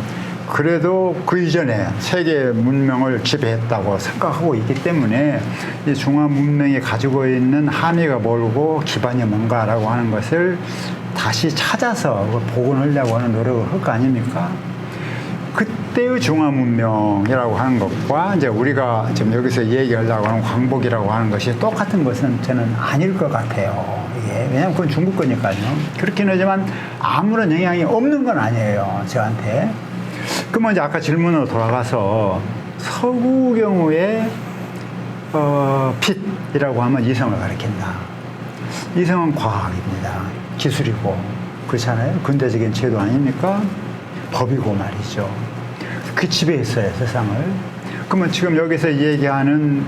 그래도 그 이전에 세계 문명을 지배했다고 생각하고 있기 때문에 이 중화 문명이 가지고 있는 함의가 뭘고 기반이 뭔가라고 하는 것을 다시 찾아서 복원하려고 하는 노력을 할 거 아닙니까? 그때의 중화 문명이라고 하는 것과 이제 우리가 지금 여기서 얘기하려고 하는 광복이라고 하는 것이 똑같은 것은 저는 아닐 것 같아요. 예, 왜냐하면 그건 중국 거니까요. 그렇긴 하지만 아무런 영향이 없는 건 아니에요, 저한테. 그러면 이제 아까 질문으로 돌아가서 서구 경우에 빛이라고 하면 이성을 가리킨다. 이성은 과학입니다. 기술이고 그렇잖아요. 근대적인 제도 아닙니까? 법이고 말이죠. 그 지배했어요, 세상을. 그러면 지금 여기서 얘기하는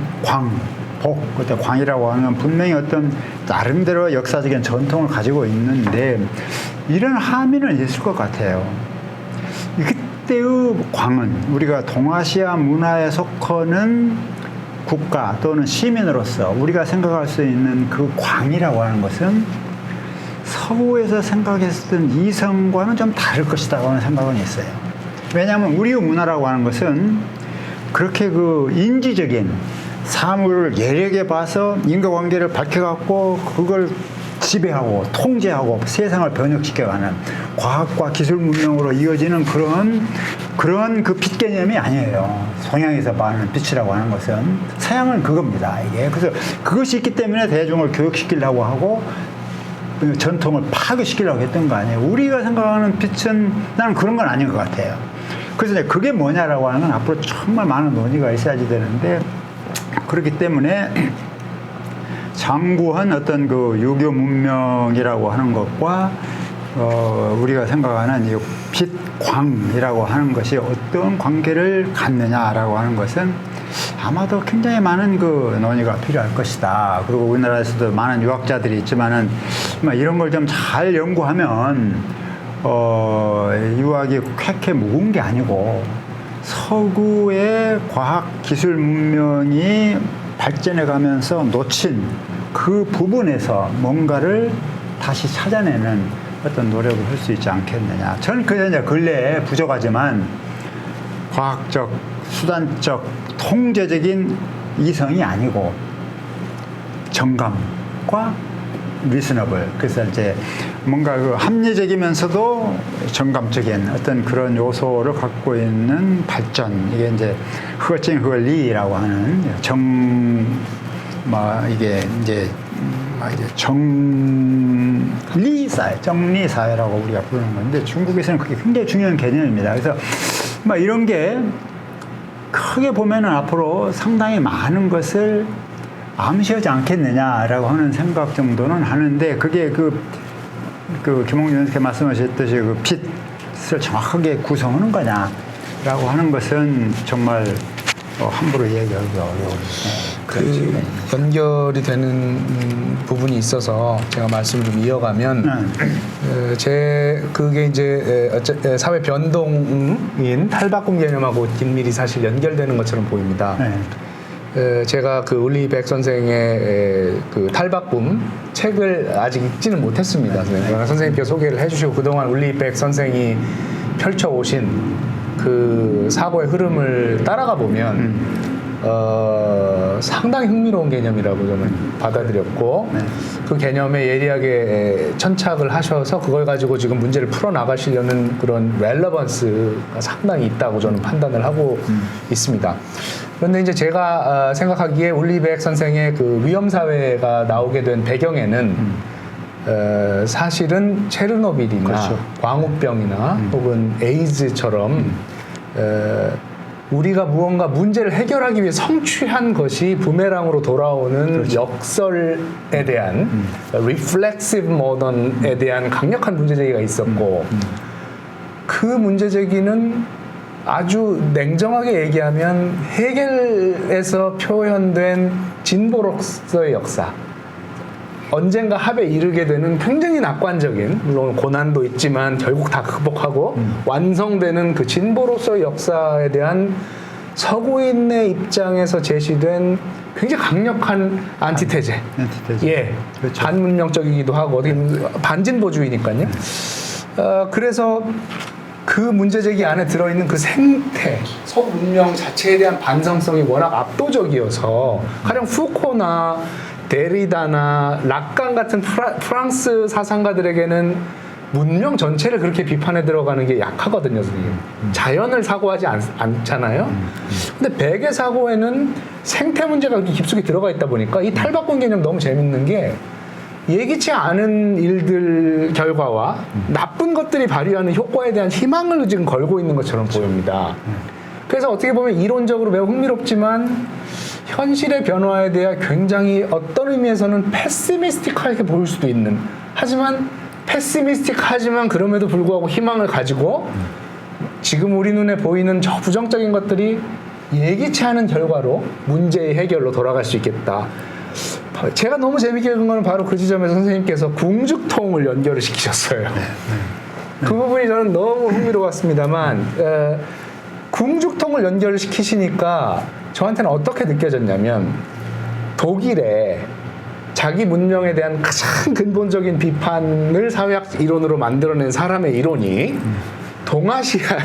그때 광이라고 하는 건 분명히 어떤 나름대로 역사적인 전통을 가지고 있는데 이런 함의는 있을 것 같아요. 그때의 광은 우리가 동아시아 문화에 속하는 국가 또는 시민으로서 우리가 생각할 수 있는 그 광이라고 하는 것은 서구에서 생각했던 이성과는 좀 다를 것이다 하는 생각은 있어요. 왜냐하면 우리의 문화라고 하는 것은 그렇게 그 인지적인 사물을 예리하게 봐서 인과관계를 밝혀갖고 그걸 지배하고 통제하고 세상을 변혁시켜가는 과학과 기술 문명으로 이어지는 그런 그 빛 개념이 아니에요. 동양에서 말하는 빛이라고 하는 것은 서양은 그겁니다. 이게 그래서 그것이 있기 때문에 대중을 교육시키려고 하고 전통을 파괴시키려고 했던 거 아니에요. 우리가 생각하는 빛은 나는 그런 건 아닌 것 같아요. 그래서 이제 그게 뭐냐라고 하는 건 앞으로 정말 많은 논의가 있어야지 되는데 그렇기 때문에 장구한 어떤 그 유교 문명이라고 하는 것과 우리가 생각하는 이 빛, 광이라고 하는 것이 어떤 관계를 갖느냐라고 하는 것은 아마도 굉장히 많은 그 논의가 필요할 것이다. 그리고 우리나라에서도 많은 유학자들이 있지만은 이런 걸 좀 잘 연구하면 유학이 쾌쾌 묵은 게 아니고 서구의 과학 기술 문명이 발전해 가면서 놓친 그 부분에서 뭔가를 다시 찾아내는 어떤 노력을 할 수 있지 않겠느냐. 저는 그냥 이제 근래에 부족하지만 과학적, 수단적, 통제적인 이성이 아니고 정감과 리스너블. 그래서 이제 뭔가 그 합리적이면서도 정감적인 어떤 그런 요소를 갖고 있는 발전. 이게 이제 허칭 허리라고 하는 정리 사회라고 우리가 부르는 건데 중국에서는 그게 굉장히 중요한 개념입니다. 그래서 이런 게 크게 보면은 앞으로 상당히 많은 것을 암시하지 않겠느냐라고 하는 생각 정도는 하는데 그게 그 김홍준 선생님께 말씀하셨듯이 그 빛을 정확하게 구성하는 거냐라고 하는 것은 정말 함부로 얘기하기가 어려워요.
그 연결이 되는 부분이 있어서 제가 말씀을 좀 이어가면 그게 이제 사회 변동인 탈바꿈 개념하고 긴밀히 사실 연결되는 것처럼 보입니다. 제가 그 울리 백 선생의 그 탈바꿈 책을 아직 읽지는 못했습니다. 선생님께서 소개를 해주시고 그동안 울리 백 선생이 펼쳐오신 그 사고의 흐름을 따라가 보면 상당히 흥미로운 개념이라고 저는 받아들였고 그 개념에 예리하게 천착을 하셔서 그걸 가지고 지금 문제를 풀어나가시려는 그런 렐러번스가 상당히 있다고 저는 판단을 하고 있습니다. 그런데 이제 제가 생각하기에 울리백 선생의 그 위험사회가 나오게 된 배경에는 사실은 체르노빌이나
그렇죠.
광우병이나 혹은 에이즈처럼 우리가 무언가 문제를 해결하기 위해 성취한 것이 부메랑으로 돌아오는
그렇죠.
역설에 대한 reflexive modern에 대한 강력한 문제제기가 있었고 그 문제제기는 아주 냉정하게 얘기하면 헤겔에서 표현된 진보로서의 역사, 언젠가 합에 이르게 되는 굉장히 낙관적인, 물론 고난도 있지만 결국 다 극복하고 완성되는 그 진보로서의 역사에 대한 서구인의 입장에서 제시된 굉장히 강력한 안티테제. 예.
그렇죠.
반문명적이기도 하고 어떻게 보면 반진보주의니까요. 그래서 그 문제제기 안에 들어있는 그 생태, 서구 문명 자체에 대한 반성성이 워낙 압도적이어서 가령 푸코나 데리다나 락강 같은 프랑스 사상가들에게는 문명 전체를 그렇게 비판에 들어가는 게 약하거든요, 선생님. 자연을 사고하지 않잖아요. 근데 백의 사고에는 생태 문제가 그렇게 깊숙이 들어가 있다 보니까 이 탈바꿈 개념 너무 재밌는 게 예기치 않은 일들 결과와 나쁜 것들이 발휘하는 효과에 대한 희망을 지금 걸고 있는 것처럼 보입니다. 그래서 어떻게 보면 이론적으로 매우 흥미롭지만 현실의 변화에 대해 굉장히 어떤 의미에서는 패시미스틱하게 보일 수도 있는, 하지만 패시미스틱하지만 그럼에도 불구하고 희망을 가지고 지금 우리 눈에 보이는 저 부정적인 것들이 예기치 않은 결과로 문제의 해결로 돌아갈 수 있겠다. 제가 너무 재밌게 읽은 거는 바로 그 지점에서 선생님께서 궁죽통을 연결을 시키셨어요. 그 부분이 저는 너무 흥미로웠습니다만 궁죽통을 연결시키시니까 저한테는 어떻게 느껴졌냐면 독일에 자기 문명에 대한 가장 근본적인 비판을 사회학 이론으로 만들어낸 사람의 이론이 동아시아의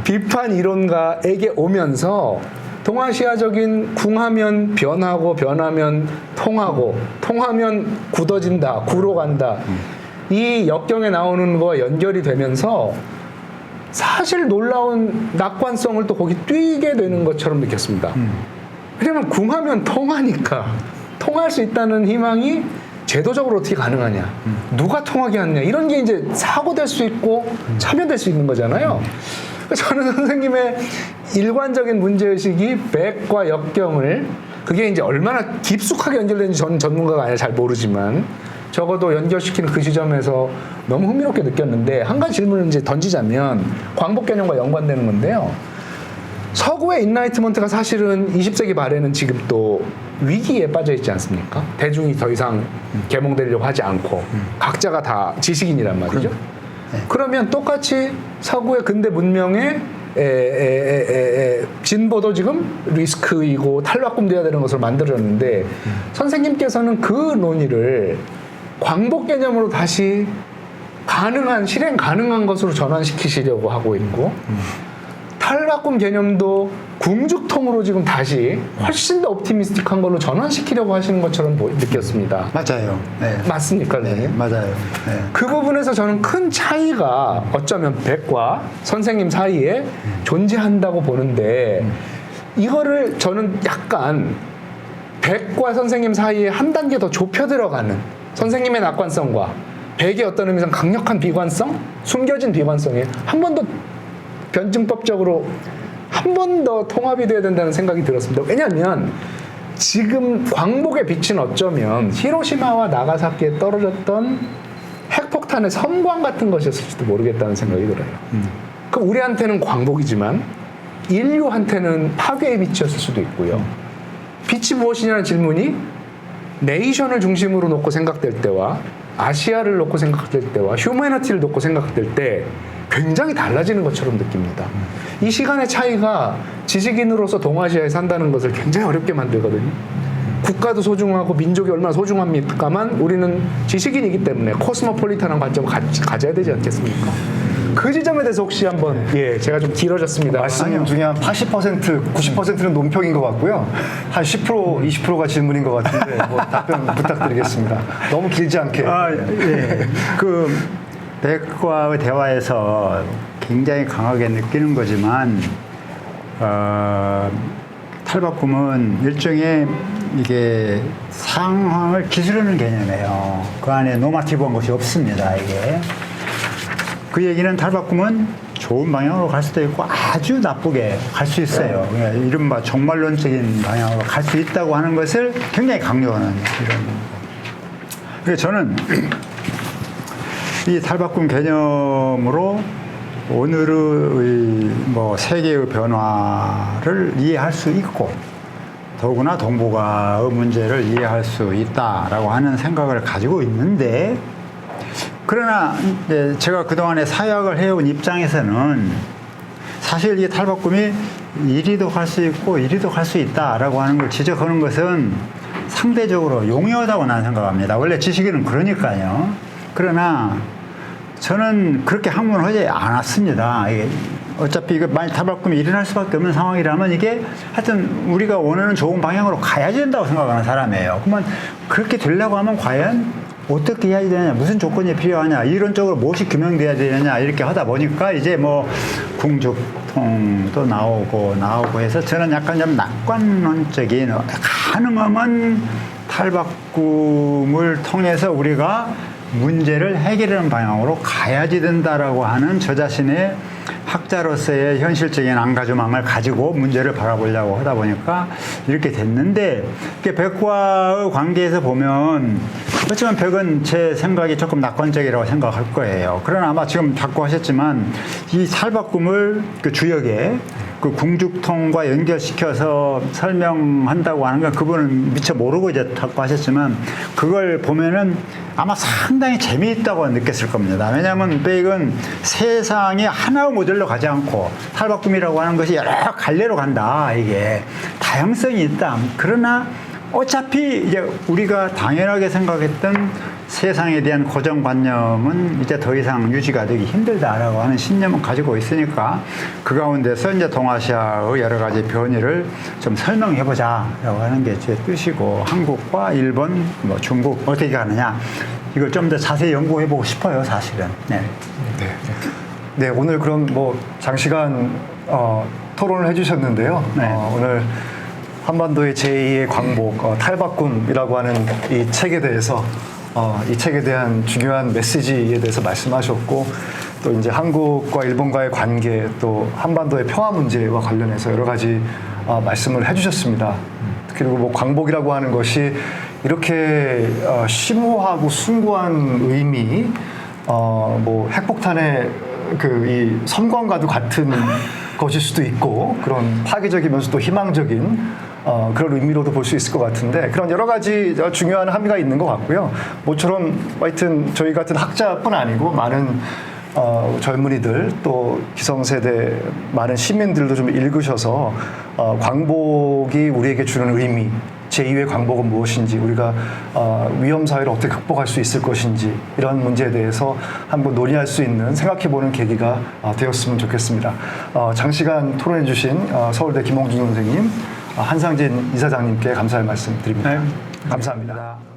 비판 이론가에게 오면서 동아시아적인 궁하면 변하고 변하면 통하고 통하면 굳어진다, 구로 간다. 이 역경에 나오는 거와 연결이 되면서 사실 놀라운 낙관성을 또 거기 띄게 되는 것처럼 느꼈습니다. 왜냐면 궁하면 통하니까 통할 수 있다는 희망이 제도적으로 어떻게 가능하냐, 누가 통하게 하느냐, 이런 게 이제 사고될 수 있고 참여될 수 있는 거잖아요. 저는 선생님의 일관적인 문제의식이 백과 역경을, 그게 이제 얼마나 깊숙하게 연결되는지 저는 전문가가 아니라 잘 모르지만 적어도 연결시키는 그 지점에서 너무 흥미롭게 느꼈는데, 한 가지 질문을 이제 던지자면 광복 개념과 연관되는 건데요. 서구의 인라이트먼트가 사실은 20세기 말에는 지금 또 위기에 빠져 있지 않습니까? 대중이 더 이상 계몽되려고 하지 않고 각자가 다 지식인이란 말이죠. 그러면 똑같이 서구의 근대 문명의 진보도 지금 리스크이고 탈바꿈돼야 되는 것으로 만들어졌는데 선생님께서는 그 논의를 광복 개념으로 다시 가능한, 실행 가능한 것으로 전환시키시려고 하고 있고 탈바꿈 개념도 궁죽통으로 지금 다시 훨씬 더 옵티미스틱한 걸로 전환시키려고 하시는 것처럼 느꼈습니다.
맞아요. 네.
맞습니까?
네, 맞아요. 네.
그 부분에서 저는 큰 차이가 어쩌면 백과 선생님 사이에 존재한다고 보는데, 이거를 저는 약간 백과 선생님 사이에 한 단계 더 좁혀 들어가는, 선생님의 낙관성과 백의 어떤 의미상 강력한 비관성, 숨겨진 비관성에 한 번 더 변증법적으로 한 번 더 통합이 돼야 된다는 생각이 들었습니다. 왜냐하면 지금 광복의 빛은 어쩌면 히로시마와 나가사키에 떨어졌던 핵폭탄의 섬광 같은 것이었을지도 모르겠다는 생각이 들어요. 그럼 우리한테는 광복이지만 인류한테는 파괴의 빛이었을 수도 있고요. 빛이 무엇이냐는 질문이 네이션을 중심으로 놓고 생각될 때와 아시아를 놓고 생각될 때와 휴머니티를 놓고 생각될 때 굉장히 달라지는 것처럼 느낍니다. 이 시간의 차이가 지식인으로서 동아시아에 산다는 것을 굉장히 어렵게 만들거든요. 국가도 소중하고 민족이 얼마나 소중합니까만 우리는 지식인이기 때문에 코스모폴리탄한 관점을 가져야 되지 않겠습니까? 그 지점에 대해서 혹시 한번 제가 좀 길어졌습니다.
말씀 중에 한 80%, 90%는 논평인 것 같고요. 한 10%, 20%가 질문인 것 같은데 뭐 답변 부탁드리겠습니다. 너무 길지 않게.
예. 그 백과의 대화에서 굉장히 강하게 느끼는 거지만 탈바꿈은 일종의 이게 상황을 기술하는 개념이에요. 그 안에 노마티브한 것이 없습니다. 이게 그 얘기는 탈바꿈은 좋은 방향으로 갈 수도 있고 아주 나쁘게 갈 수 있어요. 이른바 종말론적인 방향으로 갈 수 있다고 하는 것을 굉장히 강조하는 이런. 그래서 저는 이 탈바꿈 개념으로 오늘의 뭐 세계의 변화를 이해할 수 있고 더구나 동북아의 문제를 이해할 수 있다라고 하는 생각을 가지고 있는데 그러나 이제 제가 그동안에 사역을 해온 입장에서는 사실 이 탈바꿈이 이리도 갈 수 있고 이리도 갈 수 있다라고 하는 걸 지적하는 것은 상대적으로 용이하다고 나는 생각합니다. 원래 지식인은 그러니까요. 그러나 저는 그렇게 학문하지 않았습니다. 이게 어차피 이거 만약 탈바꿈이 일어날 수밖에 없는 상황이라면 이게 하여튼 우리가 원하는 좋은 방향으로 가야 된다고 생각하는 사람이에요. 그러면 그렇게 되려고 하면 과연 어떻게 해야 되느냐, 무슨 조건이 필요하냐, 이론적으로 무엇이 규명돼야 되느냐 이렇게 하다 보니까 이제 뭐 궁죽통도 나오고 해서 저는 약간 좀 낙관론적인 가능하면 탈바꿈을 통해서 우리가 문제를 해결하는 방향으로 가야지 된다라고 하는 저 자신의 학자로서의 현실적인 안가주망을 가지고 문제를 바라보려고 하다 보니까 이렇게 됐는데 백과의 관계에서 보면 그렇지만 백은 제 생각이 조금 낙관적이라고 생각할 거예요. 그러나 아마 지금 자꾸 하셨지만 이 탈바꿈을 그 주역에 그 궁죽통과 연결시켜서 설명한다고 하는 건 그분은 미처 모르고 이제 자꾸 하셨지만 그걸 보면은 아마 상당히 재미있다고 느꼈을 겁니다. 왜냐하면 백은 세상이 하나의 모델로 가지 않고 탈바꿈이라고 하는 것이 여러 갈래로 간다. 이게 다양성이 있다. 그러나 어차피 이제 우리가 당연하게 생각했던 세상에 대한 고정관념은 이제 더 이상 유지가 되기 힘들다라고 하는 신념을 가지고 있으니까 그 가운데서 이제 동아시아의 여러 가지 변이를 좀 설명해보자라고 하는 게 제 뜻이고 한국과 일본, 뭐 중국 어떻게 가느냐 이걸 좀 더 자세히 연구해보고 싶어요, 사실은. 네.
네, 오늘 그럼 뭐 장시간 토론을 해주셨는데요.
네.
오늘 한반도의 제2의 광복, 탈바꿈이라고 하는 이 책에 대해서 이 책에 대한 중요한 메시지에 대해서 말씀하셨고 또 이제 한국과 일본과의 관계 또 한반도의 평화 문제와 관련해서 여러 가지 말씀을 해주셨습니다. 그리고 뭐 광복이라고 하는 것이 이렇게 심오하고 숭고한 의미, 뭐 핵폭탄의 그 이 섬광과도 같은 것일 수도 있고 그런 파괴적이면서도 희망적인 그런 의미로도 볼 수 있을 것 같은데 그런 여러 가지 중요한 함의가 있는 것 같고요. 모처럼 하여튼 저희 같은 학자뿐 아니고 많은 젊은이들 또 기성세대 많은 시민들도 좀 읽으셔서 광복이 우리에게 주는 의미 제2의 광복은 무엇인지 우리가 위험사회를 어떻게 극복할 수 있을 것인지 이런 문제에 대해서 한번 논의할 수 있는 생각해보는 계기가 되었으면 좋겠습니다. 장시간 토론해 주신 서울대 김홍준 선생님 한상진 이사장님께 감사의 말씀 드립니다.
네.
감사합니다.